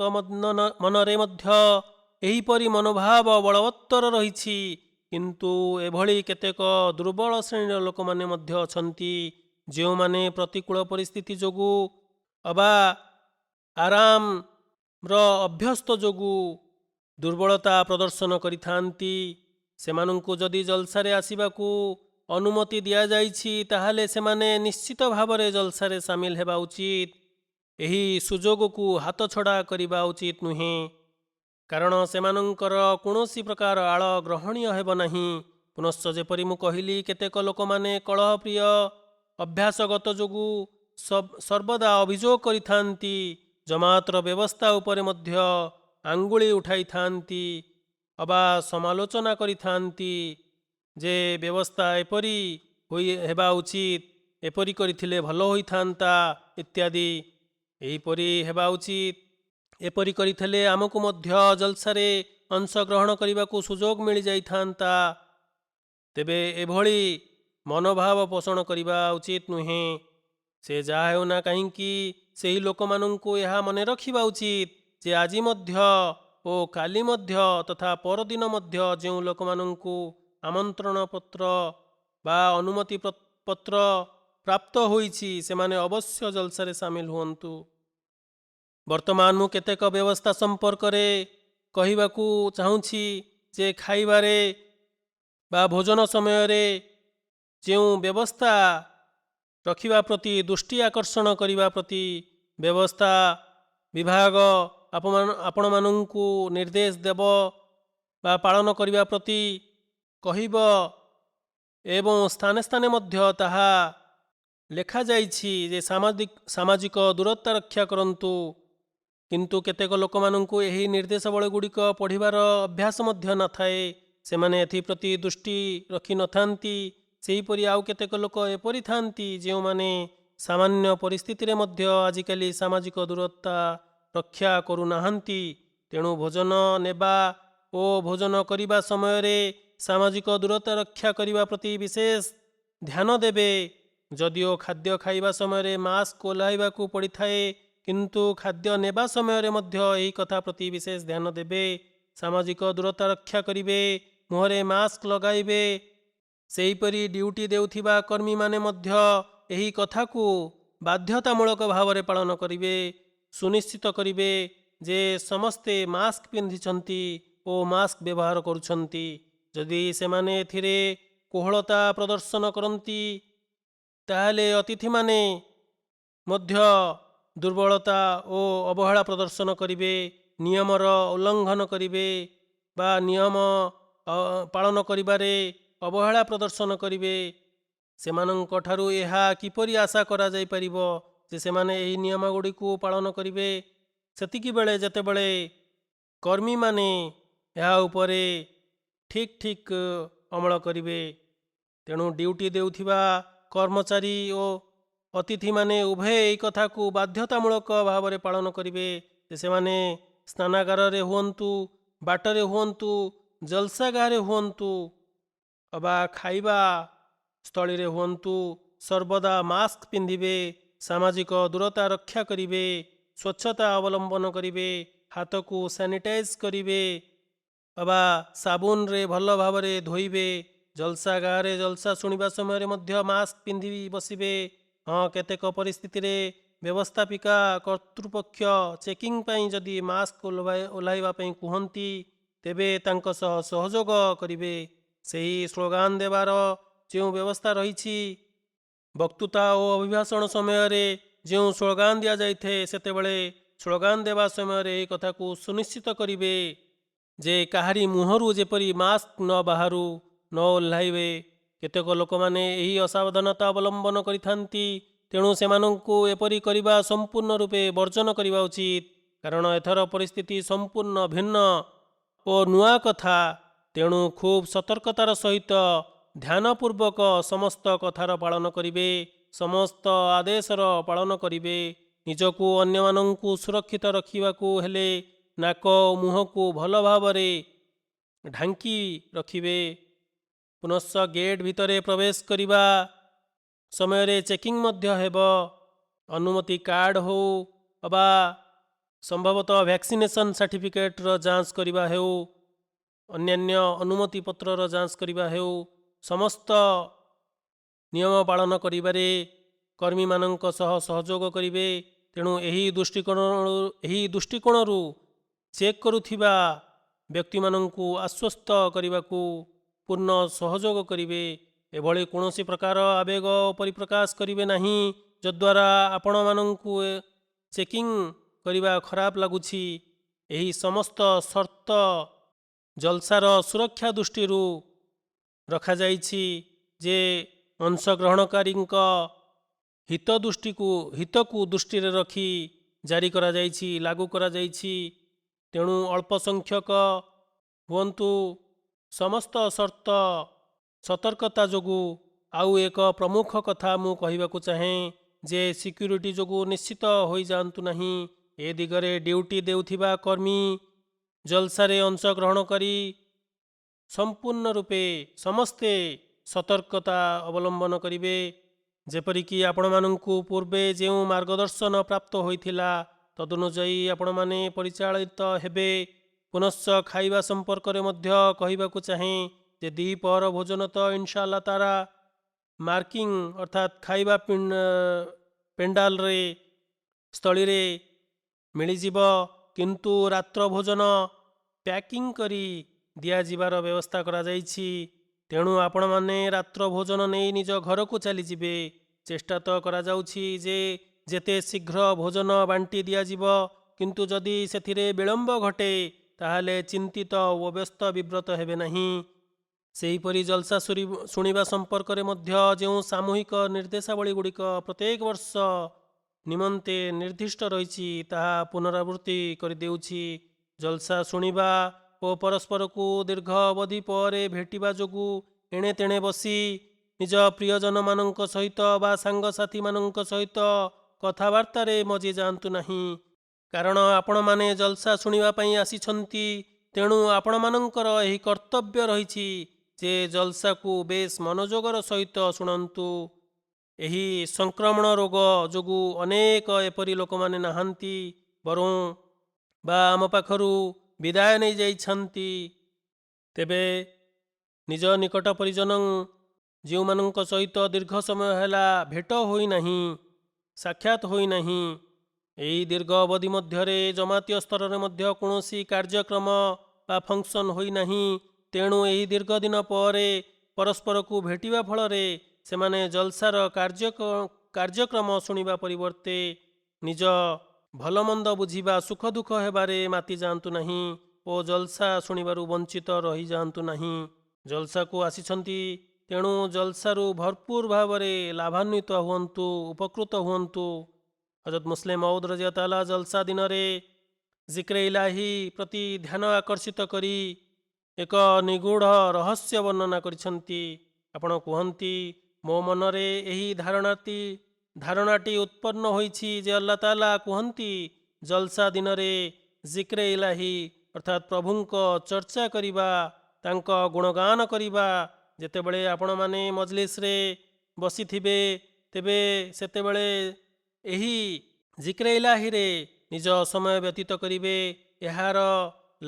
ମନରେ ମଧ୍ୟ ଏହିପରି ମନୋଭାବ ବଳବତ୍ତର ରହିଛି। କିନ୍ତୁ ଏଭଳି କେତେକ ଦୁର୍ବଳ ଶ୍ରେଣୀର ଲୋକମାନେ ମଧ୍ୟ ଅଛନ୍ତି ଯେଉଁମାନେ ପ୍ରତିକୂଳ ପରିସ୍ଥିତି ଯୋଗୁଁ ଅବା ଆରାମର ଅଭ୍ୟସ୍ତ ଯୋଗୁଁ ଦୁର୍ବଳତା ପ୍ରଦର୍ଶନ କରିଥାନ୍ତି। ସେମାନଙ୍କୁ ଯଦି ଜଲସାରେ ଆସିବାକୁ ଅନୁମତି ଦିଆଯାଇଛି ତାହେଲେ ସେମାନେ ନିଶ୍ଚିତ ଭାବରେ ଜଲସାରେ ସାମିଲ ହେବା ଉଚିତ। ଏହି ସୁଯୋଗକୁ ହାତଛଡ଼ା କରିବା ଉଚିତ ନୁହେଁ କାରଣ ସେମାନଙ୍କର କୌଣସି ପ୍ରକାର ଆଳ ଗ୍ରହଣୀୟ ହେବ ନାହିଁ। ପୁନଶ୍ଚ ଯେପରି ମୁଁ କହିଲି କେତେକ ଲୋକମାନେ କଳହପ୍ରିୟ ଅଭ୍ୟାସଗତ ଯୋଗୁଁ ସର୍ବଦା ଅଭିଯୋଗ କରିଥାନ୍ତି। ଜମାତର ବ୍ୟବସ୍ଥା ଉପରେ ମଧ୍ୟ ଆଙ୍ଗୁଳି ଉଠାଇଥାନ୍ତି ଅବା ସମାଲୋଚନା କରିଥାନ୍ତି ଯେ ବ୍ୟବସ୍ଥା ଏପରି ହେବା ଉଚିତ, ଏପରି କରିଥିଲେ ଭଲ ହୋଇଥାନ୍ତା ଇତ୍ୟାଦି। ଏହିପରି ହେବା ଉଚିତ, ଏପରି କରିଥିଲେ ଆମକୁ ମଧ୍ୟ ଜଲସାରେ ଅଂଶଗ୍ରହଣ କରିବାକୁ ସୁଯୋଗ ମିଳିଯାଇଥାନ୍ତା। ତେବେ ଏଭଳି ମନୋଭାବ ପୋଷଣ କରିବା ଉଚିତ ନୁହେଁ। ସେ ଯାହା ହେଉନା କାହିଁକି ସେହି ଲୋକମାନଙ୍କୁ ଏହା ମନେ ରଖିବା ଉଚିତ ଯେ ଆଜି ମଧ୍ୟ ଓ କାଲି ମଧ୍ୟ ତଥା ପରଦିନ ମଧ୍ୟ ଯେଉଁ ଲୋକମାନଙ୍କୁ ଆମନ୍ତ୍ରଣ ପତ୍ର ବା ଅନୁମତି ପତ୍ର ପ୍ରାପ୍ତ ହୋଇଛି ସେମାନେ ଅବଶ୍ୟ ଜଲସାରେ ସାମିଲ ହୁଅନ୍ତୁ। ବର୍ତ୍ତମାନ ମୁଁ କେତେକ ବ୍ୟବସ୍ଥା ସମ୍ପର୍କରେ କହିବାକୁ ଚାହୁଁଛି ଯେ ଖାଇବାରେ ବା ଭୋଜନ ସମୟରେ ଯେଉଁ ବ୍ୟବସ୍ଥା ରଖିବା ପ୍ରତି ଦୃଷ୍ଟି ଆକର୍ଷଣ କରିବା ପ୍ରତି ବ୍ୟବସ୍ଥା ବିଭାଗ ଆପଣମାନଙ୍କୁ ନିର୍ଦ୍ଦେଶ ଦେବ ବା ପାଳନ କରିବା ପ୍ରତି କହିବ ଏବଂ ସ୍ଥାନେ ସ୍ଥାନେ ମଧ୍ୟ ତାହା ଲେଖାଯାଇଛି ଯେ ସାମାଜିକ ଦୂରତା ରକ୍ଷା କରନ୍ତୁ। କିନ୍ତୁ କେତେକ ଲୋକମାନଙ୍କୁ ଏହି ନିର୍ଦ୍ଦେଶାବଳୀ ଗୁଡ଼ିକ ପଢ଼ିବାର ଅଭ୍ୟାସ ମଧ୍ୟ ନଥାଏ, ସେମାନେ ଏଥିପ୍ରତି ଦୃଷ୍ଟି ରଖିନଥାନ୍ତି। ସେହିପରି ଆଉ କେତେକ ଲୋକ ଏପରି ଥାନ୍ତି ଯେଉଁମାନେ ସାମାନ୍ୟ ପରିସ୍ଥିତିରେ ମଧ୍ୟ ଆଜିକାଲି ସାମାଜିକ ଦୂରତା ରକ୍ଷା କରୁନାହାନ୍ତି। ତେଣୁ ଭୋଜନ ନେବା ଓ ଭୋଜନ କରିବା ସମୟରେ ସାମାଜିକ ଦୂରତା ରକ୍ଷା କରିବା ପ୍ରତି ବିଶେଷ ଧ୍ୟାନ ଦେବେ। ଯଦିଓ ଖାଦ୍ୟ ଖାଇବା ସମୟରେ ମାସ୍କ ଓହ୍ଲାଇବାକୁ ପଡ଼ିଥାଏ, କିନ୍ତୁ ଖାଦ୍ୟ ନେବା ସମୟରେ ମଧ୍ୟ ଏହି କଥା ପ୍ରତି ବିଶେଷ ଧ୍ୟାନ ଦେବେ। ସାମାଜିକ ଦୂରତା ରକ୍ଷା କରିବେ, ମୁହଁରେ ମାସ୍କ ଲଗାଇବେ। ସେହିପରି ଡ୍ୟୁଟି ଦେଉଥିବା କର୍ମୀମାନେ ମଧ୍ୟ ଏହି କଥାକୁ ବାଧ୍ୟତାମୂଳକ ଭାବରେ ପାଳନ କରିବେ। ସୁନିଶ୍ଚିତ କରିବେ ଯେ ସମସ୍ତେ ମାସ୍କ ପିନ୍ଧିଛନ୍ତି ଓ ମାସ୍କ ବ୍ୟବହାର କରୁଛନ୍ତି। ଯଦି ସେମାନେ ଏଥିରେ କୋହଳତା ପ୍ରଦର୍ଶନ କରନ୍ତି, ତାହେଲେ ଅତିଥିମାନେ ମଧ୍ୟ ଦୁର୍ବଳତା ଓ ଅବହେଳା ପ୍ରଦର୍ଶନ କରିବେ, ନିୟମର ଉଲ୍ଲଙ୍ଘନ କରିବେ ବା ନିୟମ ପାଳନ କରିବାରେ ଅବହେଳା ପ୍ରଦର୍ଶନ କରିବେ। ସେମାନଙ୍କ ଠାରୁ ଏହା କିପରି ଆଶା କରାଯାଇପାରିବ ଯେ ସେମାନେ ଏହି ନିୟମଗୁଡ଼ିକୁ ପାଳନ କରିବେ? ସେତିକିବେଳେ ଯେତେବେଳେ କର୍ମୀମାନେ ଏହା ଉପରେ ଠିକ୍ ଅମଳ କରିବେ। ତେଣୁ ଡ୍ୟୁଟି ଦେଉଥିବା କର୍ମଚାରୀ ଓ ଅତିଥିମାନେ ଉଭୟ ଏହି କଥାକୁ ବାଧ୍ୟତାମୂଳକ ଭାବରେ ପାଳନ କରିବେ ଯେ ସେମାନେ ସ୍ନାନାଗାରରେ ହୁଅନ୍ତୁ, ବାଟରେ ହୁଅନ୍ତୁ, ଜଲସାଗାରେ ହୁଅନ୍ତୁ ଅବା ଖାଇବା ସ୍ଥଳୀରେ ହୁଅନ୍ତୁ, ସର୍ବଦା ମାସ୍କ ପିନ୍ଧିବେ, ସାମାଜିକ ଦୂରତା ରକ୍ଷା କରିବେ, ସ୍ୱଚ୍ଛତା ଅବଲମ୍ବନ କରିବେ, ହାତକୁ ସାନିଟାଇଜ୍ କରିବେ ଅବା ସାବୁନରେ ଭଲ ଭାବରେ ଧୋଇବେ। ଜଲସାଗାରେ ଜଲସା ଶୁଣିବା ସମୟରେ ମଧ୍ୟ ମାସ୍କ ପିନ୍ଧି ବସିବେ। ହଁ, କେତେକ ପରିସ୍ଥିତିରେ ବ୍ୟବସ୍ଥାପିକା କର୍ତ୍ତୃପକ୍ଷ ଚେକିଂ ପାଇଁ ଯଦି ମାସ୍କ ଓହ୍ଲାଇବା ପାଇଁ କୁହନ୍ତି, ତେବେ ତାଙ୍କ ସହ ସହଯୋଗ କରିବେ। ସେହି ସ୍ଲୋଗାନ ଦେବାର ଯେଉଁ ବ୍ୟବସ୍ଥା ରହିଛି, ବକ୍ତୃତା ଓ ଅଭିଭାଷଣ ସମୟରେ ଯେଉଁ ସ୍ଲୋଗାନ ଦିଆଯାଇଥାଏ, ସେତେବେଳେ ସ୍ଲୋଗାନ ଦେବା ସମୟରେ ଏହି କଥାକୁ ସୁନିଶ୍ଚିତ କରିବେ ଯେ କାହାରି ମୁହଁରୁ ଯେପରି ମାସ୍କ ନ ଓହ୍ଲାଇବେ। କେତେକ ଲୋକମାନେ ଏହି ଅସାବଧାନତା ଅବଲମ୍ବନ କରିଥାନ୍ତି, ତେଣୁ ସେମାନଙ୍କୁ ଏପରି କରିବା ସମ୍ପୂର୍ଣ୍ଣ ରୂପେ ବର୍ଜନ କରିବା ଉଚିତ। କାରଣ ଏଥର ପରିସ୍ଥିତି ସମ୍ପୂର୍ଣ୍ଣ ଭିନ୍ନ ଓ ନୂଆ କଥା। ତେଣୁ ଖୁବ୍ ସତର୍କତାର ସହିତ ଧ୍ୟାନପୂର୍ବକ ସମସ୍ତ କଥାର ପାଳନ କରିବେ, ସମସ୍ତ ଆଦେଶର ପାଳନ କରିବେ। ନିଜକୁ ଅନ୍ୟମାନଙ୍କୁ ସୁରକ୍ଷିତ ରଖିବାକୁ ହେଲେ ନାକ ଓ ମୁହଁକୁ ଭଲ ଭାବରେ ଢାଙ୍କି ରଖିବେ। ପୁନଶ୍ଚ ଗେଟ୍ ଭିତରେ ପ୍ରବେଶ କରିବା ସମୟରେ ଚେକିଂ ମଧ୍ୟ ହେବ। ଅନୁମତି କାର୍ଡ଼ ହେଉ ଅବା ସମ୍ଭବତଃ ଭ୍ୟାକ୍ସିନେସନ୍ ସାର୍ଟିଫିକେଟ୍ର ଯାଞ୍ଚ କରିବା ହେଉ, ଅନ୍ୟାନ୍ୟ ଅନୁମତି ପତ୍ରର ଯାଞ୍ଚ କରିବା ହେଉ, ସମସ୍ତ ନିୟମ ପାଳନ କରିବାରେ କର୍ମୀମାନଙ୍କ ସହ ସହଯୋଗ କରିବେ। ତେଣୁ ଏହି ଦୃଷ୍ଟିକୋଣରୁ ଚେକ୍ କରୁଥିବା ବ୍ୟକ୍ତିମାନଙ୍କୁ ଆଶ୍ୱସ୍ତ କରିବାକୁ ପୂର୍ଣ୍ଣ ସହଯୋଗ କରିବେ। ଏଭଳି କୌଣସି ପ୍ରକାର ଆବେଗ ପରିପ୍ରକାଶ କରିବେ ନାହିଁ ଯଦ୍ୱାରା ଆପଣମାନଙ୍କୁ ଚେକିଂ କରିବା ଖରାପ ଲାଗୁଛି। ଏହି ସମସ୍ତ ସର୍ତ୍ତ ଜଲସାର ସୁରକ୍ଷା ଦୃଷ୍ଟିରୁ ରଖାଯାଇଛି ଯେ ଅଂଶଗ୍ରହଣକାରୀଙ୍କ ହିତକୁ ଦୃଷ୍ଟିରେ ରଖି ଜାରି କରାଯାଇଛି, ଲାଗୁ କରାଯାଇଛି। ତେଣୁ ଅଳ୍ପ ସଂଖ୍ୟକ ହୁଅନ୍ତୁ, ସମସ୍ତ ସତର୍କତା ଯୋଗୁଁ। ଆଉ ଏକ ପ୍ରମୁଖ କଥା ମୁଁ କହିବାକୁ ଚାହେଁ ଯେ ସିକ୍ୟୁରିଟି ଯୋଗୁଁ ନିଶ୍ଚିତ ହୋଇଯାଆନ୍ତୁ ନାହିଁ। ଏ ଦିଗରେ ଡ୍ୟୁଟି ଦେଉଥିବା କର୍ମୀ, ଜଲସାରେ ଅଂଶଗ୍ରହଣକାରୀ ସମ୍ପୂର୍ଣ୍ଣ ରୂପେ ସମସ୍ତେ ସତର୍କତା ଅବଲମ୍ବନ କରିବେ। ଯେପରିକି ଆପଣମାନଙ୍କୁ ପୂର୍ବେ ଯେଉଁ ମାର୍ଗଦର୍ଶନ ପ୍ରାପ୍ତ ହୋଇଥିଲା, ତଦନୁଯାୟୀ ଆପଣମାନେ ପରିଚାଳିତ ହେବେ। ପୁନଶ୍ଚ ଖାଇବା ସମ୍ପର୍କରେ ମଧ୍ୟ କହିବାକୁ ଚାହେଁ ଯେ ଦ୍ୱିପହର ଭୋଜନ ତ ଇନଶାଆଲ୍ଲାହ ତାରା ମାର୍କିଂ ଅର୍ଥାତ୍ ଖାଇବା ପେଣ୍ଡାଲରେ ସ୍ଥଳୀରେ ମିଳିଯିବ, କିନ୍ତୁ ରାତ୍ର ଭୋଜନ ପ୍ୟାକିଂ କରି ଦିଆଯିବାର ବ୍ୟବସ୍ଥା କରାଯାଇଛି। ତେଣୁ ଆପଣମାନେ ରାତ୍ର ଭୋଜନ ନେଇ ନିଜ ଘରକୁ ଚାଲିଯିବେ। ଚେଷ୍ଟା ତ କରାଯାଉଛି ଯେ ଯେତେ ଶୀଘ୍ର ଭୋଜନ ବାଣ୍ଟି ଦିଆଯିବ, କିନ୍ତୁ ଯଦି ସେଥିରେ ବିଳମ୍ବ ଘଟେ ତାହେଲେ ଚିନ୍ତିତ ଓ ବ୍ୟସ୍ତ ବିବ୍ରତ ହେବେ ନାହିଁ। ସେହିପରି ଜଲସା ଶୁଣିବା ସମ୍ପର୍କରେ ମଧ୍ୟ ଯେଉଁ ସାମୂହିକ ନିର୍ଦ୍ଦେଶାବଳୀ ଗୁଡ଼ିକ ପ୍ରତ୍ୟେକ ବର୍ଷ ନିମନ୍ତେ ନିର୍ଦ୍ଦିଷ୍ଟ ରହିଛି ତାହା ପୁନରାବୃତ୍ତି କରିଦେଉଛି। ଜଲସା ଶୁଣିବା ଓ ପରସ୍ପରକୁ ଦୀର୍ଘ ଅବଧି ପରେ ଭେଟିବା ଯୋଗୁଁ ଏଣେ ତେଣେ ବସି ନିଜ ପ୍ରିୟଜନମାନଙ୍କ ସହିତ ବା ସାଙ୍ଗସାଥିମାନଙ୍କ ସହିତ କଥାବାର୍ତ୍ତାରେ ମଜି ଯାଆନ୍ତୁ ନାହିଁ। କାରଣ ଆପଣମାନେ ଜଲସା ଶୁଣିବା ପାଇଁ ଆସିଛନ୍ତି, ତେଣୁ ଆପଣମାନଙ୍କର ଏହି କର୍ତ୍ତବ୍ୟ ରହିଛି ଯେ ଜଲସାକୁ ବେଶ୍ ମନୋଯୋଗର ସହିତ ଶୁଣନ୍ତୁ। ଏହି ସଂକ୍ରମଣ ରୋଗ ଯୋଗୁଁ ଅନେକ ଏପରି ଲୋକମାନେ ନାହାନ୍ତି, ବରଂ ବା ଆମ ପାଖରୁ ବିଦାୟ ନେଇଯାଇଛନ୍ତି। ତେବେ ନିଜ ନିକଟ ପରିଜନ ଯେଉଁମାନଙ୍କ ସହିତ ଦୀର୍ଘ ସମୟ ହେଲା ଭେଟ ହୋଇନାହିଁ, ସାକ୍ଷାତ ହୋଇନାହିଁ, ଏହି ଦୀର୍ଘ ଅବଧି ମଧ୍ୟରେ ଜମାତୀୟ ସ୍ତରରେ ମଧ୍ୟ କୌଣସି କାର୍ଯ୍ୟକ୍ରମ ବା ଫଙ୍କସନ୍ ହୋଇନାହିଁ, ତେଣୁ ଏହି ଦୀର୍ଘ ଦିନ ପରେ ପରସ୍ପରକୁ ଭେଟିବା ଫଳରେ ସେମାନେ ଜଲସାର କାର୍ଯ୍ୟକ୍ରମ ଶୁଣିବା ପରିବର୍ତ୍ତେ ନିଜ ଭଲମନ୍ଦ ବୁଝିବା, ସୁଖ ଦୁଃଖ ହେବାରେ ମାତି ଯାଆନ୍ତୁ ନାହିଁ ଓ ଜଲସା ଶୁଣିବାରୁ ବଞ୍ଚିତ ରହିଯାଆନ୍ତୁ ନାହିଁ। ଜଲସାକୁ ଆସିଛନ୍ତି, ତେଣୁ ଜଲସାରୁ ଭରପୁର ଭାବରେ ଲାଭାନ୍ୱିତ ହୁଅନ୍ତୁ, ଉପକୃତ ହୁଅନ୍ତୁ। ହଜରତ ମୁସଲିମ ମଉଦ ରଜିୟଲ୍ଲାହୁ ତାଆଲା ଜଲସା ଦିନରେ ଜିକ୍ରେ ଇଲାହି ପ୍ରତି ଧ୍ୟାନ ଆକର୍ଷିତ କରି ଏକ ନିଗୂଢ଼ ରହସ୍ୟ ବର୍ଣ୍ଣନା କରିଛନ୍ତି। ଆପଣ କୁହନ୍ତି, ମୋ ମନରେ ଏହି ଧାରଣାଟି ଉତ୍ପନ୍ନ ହୋଇଛି ଯେ ଆଲ୍ଲାହ ତାଆଲା କୁହନ୍ତି, ଜଲସା ଦିନରେ ଜିକ୍ରେ ଇଲାହି ଅର୍ଥାତ୍ ପ୍ରଭୁଙ୍କ ଚର୍ଚ୍ଚା କରିବା, ତାଙ୍କ ଗୁଣଗାନ କରିବା। ଯେତେବେଳେ ଆପଣମାନେ ମଜଲିସରେ ବସିଥିବେ, ତେବେ ସେତେବେଳେ ଏହି ଜିକ୍ରେ ଇଲାହିରେ ନିଜ ସମୟ ବ୍ୟତୀତ କରିବେ। ଏହାର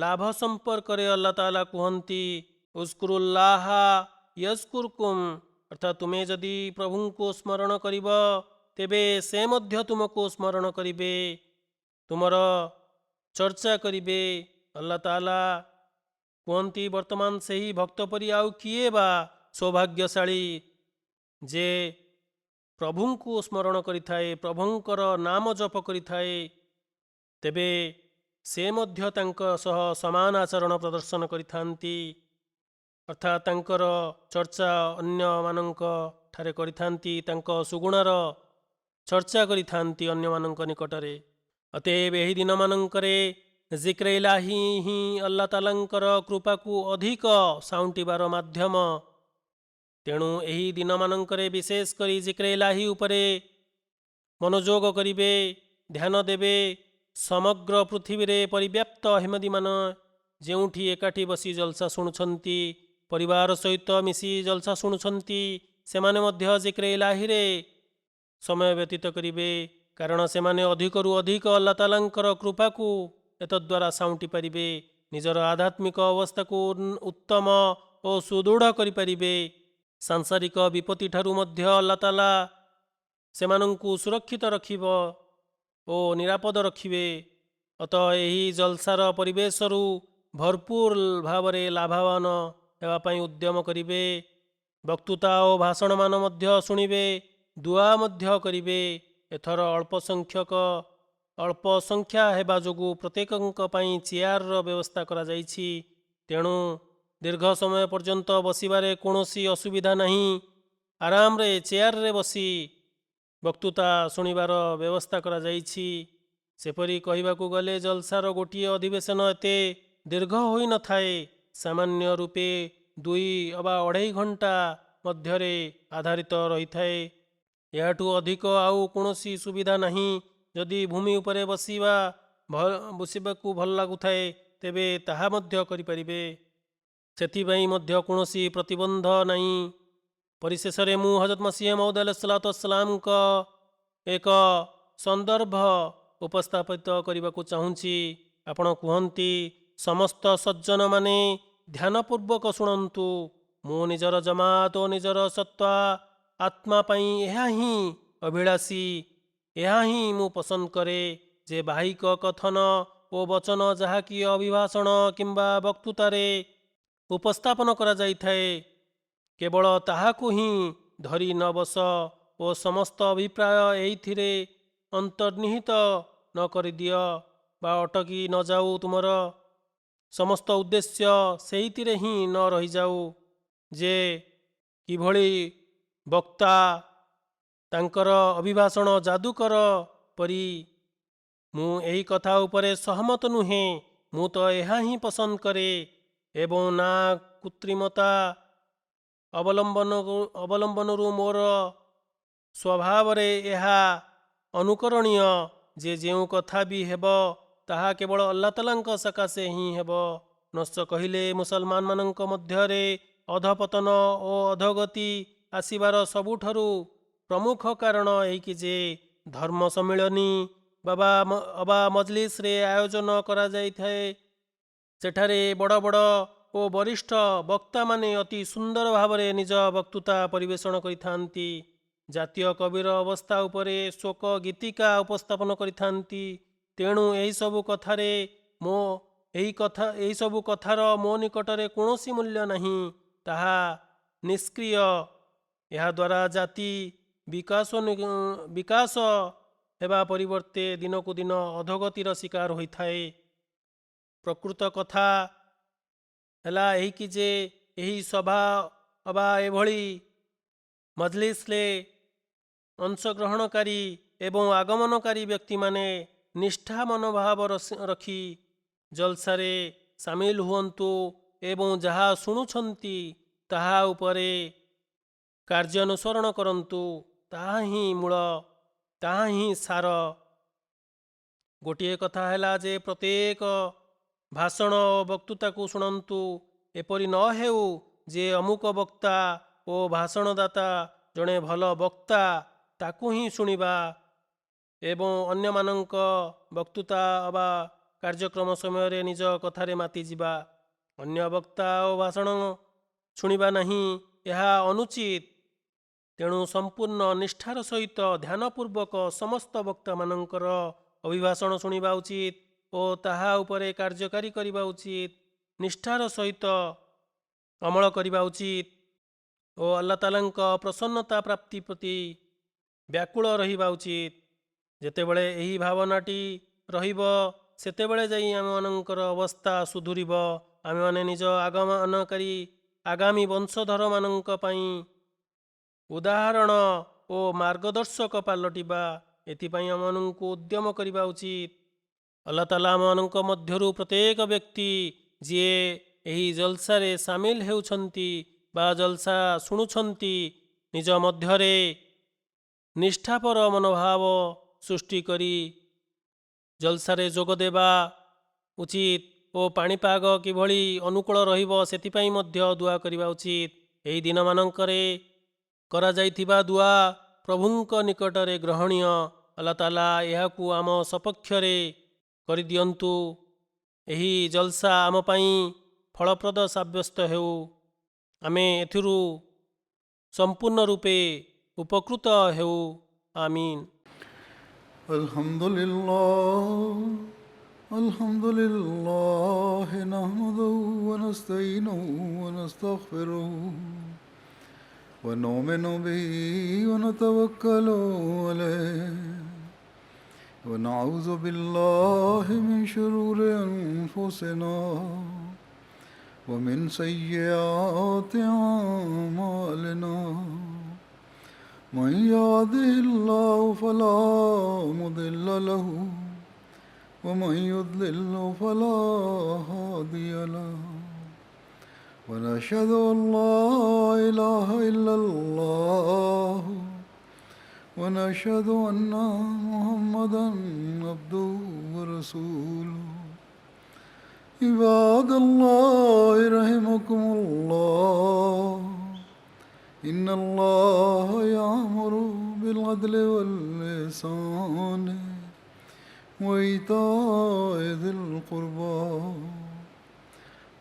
ଲାଭ ସମ୍ପର୍କରେ ଆଲ୍ଲାହ ତାଆଲା କୁହନ୍ତି, ଉଜ୍କୁରୁଲ୍ଲାହ ୟଜ୍କୁରୁକୁମ୍, ଅର୍ଥାତ୍ ତୁମେ ଯଦି ପ୍ରଭୁଙ୍କୁ ସ୍ମରଣ କରିବ ତେବେ ସେ ମଧ୍ୟ ତୁମକୁ ସ୍ମରଣ କରିବେ, ତୁମର ଚର୍ଚ୍ଚା କରିବେ। ଆଲ୍ଲାହ ତାଆଲା କୁହନ୍ତି, ବର୍ତ୍ତମାନ ସେହି ଭକ୍ତ ପରି ଆଉ କିଏ ବା ସୌଭାଗ୍ୟଶାଳୀ ଯେ ପ୍ରଭୁଙ୍କୁ ସ୍ମରଣ କରିଥାଏ, ପ୍ରଭୁଙ୍କର ନାମ ଜପ କରିଥାଏ, ତେବେ ସେ ମଧ୍ୟ ତାଙ୍କ ସହ ସମାନ ଆଚରଣ ପ୍ରଦର୍ଶନ କରିଥାନ୍ତି, ଅର୍ଥାତ୍ ତାଙ୍କର ଚର୍ଚ୍ଚା ଅନ୍ୟମାନଙ୍କ ଠାରେ କରିଥାନ୍ତି, ତାଙ୍କ ସୁଗୁଣର ଚର୍ଚ୍ଚା କରିଥାନ୍ତି ଅନ୍ୟମାନଙ୍କ ନିକଟରେ। ଅତଏବ ଏହି ଦିନମାନଙ୍କରେ ଜିକ୍ରେ ଇଲାହି ହିଁ ଆଲ୍ଲାହ ତାଆଲାଙ୍କର କୃପାକୁ ଅଧିକ ସାଉଁଟିବାର ମାଧ୍ୟମ। ତେଣୁ ଏହି ଦିନମାନଙ୍କରେ ବିଶେଷ କରି ଜିକ୍ରେ ଇଲାହି ଉପରେ ମନୋଯୋଗ କରିବେ, ଧ୍ୟାନ ଦେବେ। ସମଗ୍ର ପୃଥିବୀରେ ପରିବ୍ୟାପ୍ତ ଅହମଦୀମାନେ ଯେଉଁଠି ଏକାଠି ବସି ଜଲସା ଶୁଣୁଛନ୍ତି, ପରିବାର ସହିତ ମିଶି ଜଲସା ଶୁଣୁଛନ୍ତି, ସେମାନେ ମଧ୍ୟ ଜିକ୍ରେ ଇଲାହିରେ ସମୟ ବ୍ୟତୀତ କରିବେ। କାରଣ ସେମାନେ ଅଧିକରୁ ଅଧିକ ଆଲ୍ଲାହ ତାଆଲାଙ୍କର କୃପାକୁ ଏତଦ୍ୱାରା ସାଉଁଟି ପାରିବେ, ନିଜର ଆଧ୍ୟାତ୍ମିକ ଅବସ୍ଥାକୁ ଉତ୍ତମ ଓ ସୁଦୃଢ଼ କରିପାରିବେ। ସାଂସାରିକ ବିପତ୍ତିଠାରୁ ମଧ୍ୟ ଆଲ୍ଲାହ ତାଆଲା ସେମାନଙ୍କୁ ସୁରକ୍ଷିତ ରଖିବ ଓ ନିରାପଦ ରଖିବେ। ଅତଃ ଏହି ଜଲସାର ପରିବେଶରୁ ଭରପୁର ଭାବରେ ଲାଭବାନ ହେବା ପାଇଁ ଉଦ୍ୟମ କରିବେ। ବକ୍ତୃତା ଓ ଭାଷଣମାନ ମଧ୍ୟ ଶୁଣିବେ, ଦୁଆ ମଧ୍ୟ କରିବେ। ଏଥର ଅଳ୍ପ ସଂଖ୍ୟା ହେବା ଯୋଗୁଁ ପ୍ରତ୍ୟେକଙ୍କ ପାଇଁ ଚେୟାରର ବ୍ୟବସ୍ଥା କରାଯାଇଛି, ତେଣୁ ଦୀର୍ଘ ସମୟ ପର୍ଯ୍ୟନ୍ତ ବସିବାରେ କୌଣସି ଅସୁବିଧା ନାହିଁ। ଆରାମରେ ଚେୟାରରେ ବସି ବକ୍ତୃତା ଶୁଣିବାର ବ୍ୟବସ୍ଥା କରାଯାଇଛି। ସେପରି କହିବାକୁ ଗଲେ ଜଲସାର ଗୋଟିଏ ଅଧିବେଶନ ଏତେ ଦୀର୍ଘ ହୋଇନଥାଏ, ସାମାନ୍ୟ ରୂପେ 2 ଅବା 2.5 ଘଣ୍ଟା ମଧ୍ୟରେ ଆଧାରିତ ରହିଥାଏ। ଏହାଠୁ ଅଧିକ ଆଉ କୌଣସି ସୁବିଧା ନାହିଁ। ଯଦି ଭୂମି ଉପରେ ବସିବାକୁ ଭଲ ଲାଗୁଥାଏ, ତେବେ ତାହା ମଧ୍ୟ କରିପାରିବେ, ସେଥିପାଇଁ ମଧ୍ୟ କୌଣସି ପ୍ରତିବନ୍ଧ ନାହିଁ। ପରିଶେଷରେ ମୁଁ ହଜରତ ମସିହ ମଉଦ ଆଲୈହିସ୍ସଲାତୁୱସ୍ସଲାମଙ୍କ ଏକ ସନ୍ଦର୍ଭ ଉପସ୍ଥାପିତ କରିବାକୁ ଚାହୁଁଛି। ଆପଣ କୁହନ୍ତି, ସମସ୍ତ ସଜ୍ଜନମାନେ ଧ୍ୟାନପୂର୍ବକ ଶୁଣନ୍ତୁ। ମୁଁ ନିଜର ଜମାତ ଓ ନିଜର ସତ୍ତ୍ୱ ଆତ୍ମା ପାଇଁ ଏହା ହିଁ ଅଭିଳାଷୀ, ଏହା ହିଁ ମୁଁ ପସନ୍ଦ କରେ ଯେ ବାହିକ କଥନ ଓ ବଚନ ଯାହାକି ଅଭିଭାଷଣ କିମ୍ବା ବକ୍ତୃତାରେ ଉପସ୍ଥାପନ କରାଯାଇଥାଏ, କେବଳ ତାହାକୁ ହିଁ ଧରି ନ ବସ ଓ ସମସ୍ତ ଅଭିପ୍ରାୟ ଏଇଥିରେ ଅନ୍ତର୍ନିହିତ ନ କରିଦିଅ ବା ଅଟକି ନ ଯାଉ। ତୁମର ସମସ୍ତ ଉଦ୍ଦେଶ୍ୟ ସେଇଥିରେ ହିଁ ନ ରହିଯାଉ ଯେ କିଭଳି ବକ୍ତା ତାଙ୍କର ଅଭିଭାଷଣ ଯାଦୁକର ପରି। ମୁଁ ଏହି କଥା ଉପରେ ସହମତ ନୁହେଁ। ମୁଁ ତ ଏହା ହିଁ ପସନ୍ଦ କରେ ଏବଂ ନା କୃତ୍ରିମତା ଅବଲମ୍ବନରୁ ମୋର ସ୍ୱଭାବରେ ଏହା ଅନୁକରଣୀୟ ଯେ ଯେଉଁ କଥା ବି ହେବ ତାହା କେବଳ ଆଲ୍ଲାହ ତାଆଲାଙ୍କ ସକାଶେ ହିଁ ହେବ। ନସ୍ୟ କହିଲେ ମୁସଲମାନମାନଙ୍କ ମଧ୍ୟରେ ଅଧପତନ ଓ ଅଧୋଗତି ଆସିବାର ସବୁଠାରୁ ପ୍ରମୁଖ କାରଣ ଏହିକି ଯେ ଧର୍ମ ସମ୍ମିଳନୀ ଅବା ମଜଲିସରେ ଆୟୋଜନ କରାଯାଇଥାଏ। ସେଠାରେ ବଡ଼ ବଡ଼ ଓ ବରିଷ୍ଠ ବକ୍ତାମାନେ ଅତି ସୁନ୍ଦର ଭାବରେ ନିଜ ବକ୍ତୃତା ପରିବେଷଣ କରିଥାନ୍ତି। ଜାତୀୟ କବିର ଅବସ୍ଥା ଉପରେ ଶୋକ ଗୀତିକା ଉପସ୍ଥାପନ କରିଥାନ୍ତି। ତେଣୁ ଏହିସବୁ କଥାର ମୋ ନିକଟରେ କୌଣସି ମୂଲ୍ୟ ନାହିଁ। ତାହା ନିଷ୍କ୍ରିୟ। ଏହାଦ୍ୱାରା ଜାତି ବିକାଶ ହେବା ପରିବର୍ତ୍ତେ ଦିନକୁ ଦିନ ଅଧୋଗତିର ଶିକାର ହୋଇଥାଏ। ପ୍ରକୃତ କଥା ହେଲା ଏହିକି ଯେ ଏହି ସଭା ଅବା ଏଭଳି ମଜଲିସରେ ଅଂଶଗ୍ରହଣକାରୀ ଏବଂ ଆଗମନକାରୀ ବ୍ୟକ୍ତିମାନେ ନିଷ୍ଠା ମନୋଭାବ ରଖି ଜଲସାରେ ସାମିଲ ହୁଅନ୍ତୁ ଏବଂ ଯାହା ଶୁଣୁଛନ୍ତି ତାହା ଉପରେ କାର୍ଯ୍ୟାନୁସରଣ କରନ୍ତୁ। ତାହା ହିଁ ମୂଳ, ତାହା ହିଁ ସାର। ଗୋଟିଏ କଥା ହେଲା ଯେ ପ୍ରତ୍ୟେକ ଭାଷଣ ଓ ବକ୍ତୃତାକୁ ଶୁଣନ୍ତୁ। ଏପରି ନ ହେଉ ଯେ ଅମୁକ ବକ୍ତା ଓ ଭାଷଣଦାତା ଜଣେ ଭଲ ବକ୍ତା, ତାକୁ ହିଁ ଶୁଣିବା ଏବଂ ଅନ୍ୟମାନଙ୍କ ବକ୍ତୃତା ଅବା କାର୍ଯ୍ୟକ୍ରମ ସମୟରେ ନିଜ କଥାରେ ମାତିଯିବା। ଅନ୍ୟ ବକ୍ତା ଓ ଭାଷଣ ଶୁଣିବା ନାହିଁ, ଏହା ଅନୁଚିତ। ତେଣୁ ସମ୍ପୂର୍ଣ୍ଣ ନିଷ୍ଠାର ସହିତ ଧ୍ୟାନପୂର୍ବକ ସମସ୍ତ ବକ୍ତାମାନଙ୍କର ଅଭିଭାଷଣ ଶୁଣିବା ଉଚିତ ଓ ତାହା ଉପରେ କାର୍ଯ୍ୟକାରୀ କରିବା ଉଚିତ। ନିଷ୍ଠାର ସହିତ ଅମଳ କରିବା ଉଚିତ ଓ ଆଲ୍ଲାହ ତାଆଲାଙ୍କ ପ୍ରସନ୍ନତା ପ୍ରାପ୍ତି ପ୍ରତି ବ୍ୟାକୁଳ ରହିବା ଉଚିତ। ଯେତେବେଳେ ଏହି ଭାବନାଟି ରହିବ ସେତେବେଳେ ଯାଇ ଆମମାନଙ୍କର ଅବସ୍ଥା ସୁଧୁରିବ। ଆମେମାନେ ନିଜ ଆଗାମୀ ବଂଶଧରମାନଙ୍କ ପାଇଁ ଉଦାହରଣ ଓ ମାର୍ଗଦର୍ଶକ ପାଲଟିବା। ଏଥିପାଇଁ ଆମମାନଙ୍କୁ ଉଦ୍ୟମ କରିବା ଉଚିତ। ଆଲ୍ଲାହ ତାଆଲା ଆମମାନଙ୍କ ମଧ୍ୟରୁ ପ୍ରତ୍ୟେକ ବ୍ୟକ୍ତି ଯିଏ ଏହି ଜଲସାରେ ସାମିଲ ହେଉଛନ୍ତି ବା ଜଲସା ଶୁଣୁଛନ୍ତି ନିଜ ମଧ୍ୟରେ ନିଷ୍ଠାପର ମନୋଭାବ ସୃଷ୍ଟି କରି ଜଲସାରେ ଯୋଗ ଦେବା ଉଚିତ ଓ ପାଣିପାଗ କିଭଳି ଅନୁକୂଳ ରହିବ ସେଥିପାଇଁ ମଧ୍ୟ ଦୁଆ କରିବା ଉଚିତ। ଏହି ଦିନମାନଙ୍କରେ କରାଯାଇଥିବା ଦୁଆ ପ୍ରଭୁଙ୍କ ନିକଟରେ ଗ୍ରହଣୀୟ। ଆଲ୍ଲାହ ତାଆଲା ଏହାକୁ ଆମ ସପକ୍ଷରେ କରିଦିଅନ୍ତୁ। ଏହି ଜଲସା ଆମ ପାଇଁ ଫଳପ୍ରଦ ସାବ୍ୟସ୍ତ ହେଉ। ଆମେ ଏଥିରୁ ସମ୍ପୂର୍ଣ୍ଣ ରୂପେ ଉପକୃତ ହେଉ। ଆମିନ। अल्हम्दुलिल्लाह नहमदुहु व नस्तईनुहु व नस्तगफिरुहु व नुमिनु बिही व नतवक्कलु अलैहि व नऊज़ु बिल्लाहि मिन शुरूरि अनफुसिना व मिन सय्यिआति अअमालिना। मन यहदिहिल्लाहु फला मुदिल्ल लहु वमन युद्लिल्हु फला हादिय लहु वनशहदु अल्ला इलाहा इल्लल्लाह वनशहदु अन्ना मुहम्मदन अब्दुहु व रसूलुहु। इबादल्लाह रहिमकुमुल्लाह इन्नल्लाह यामुरु बिल अदलि वल इहसान वईताए ज़िल क़ुरबा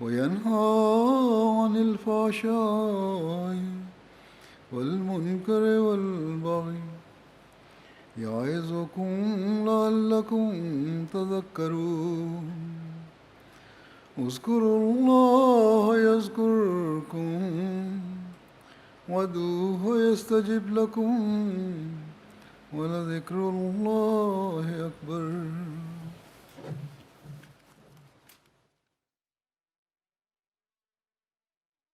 वयन्हा अनिल फ़हशाइ वल मुनकरि वल बग़ि याइज़ुकुम लअल्लकुम तज़क्करून। उज़्कुरुल्लाह यज़्कुरुकुम وادعوه يستجب لكم ولذكر الله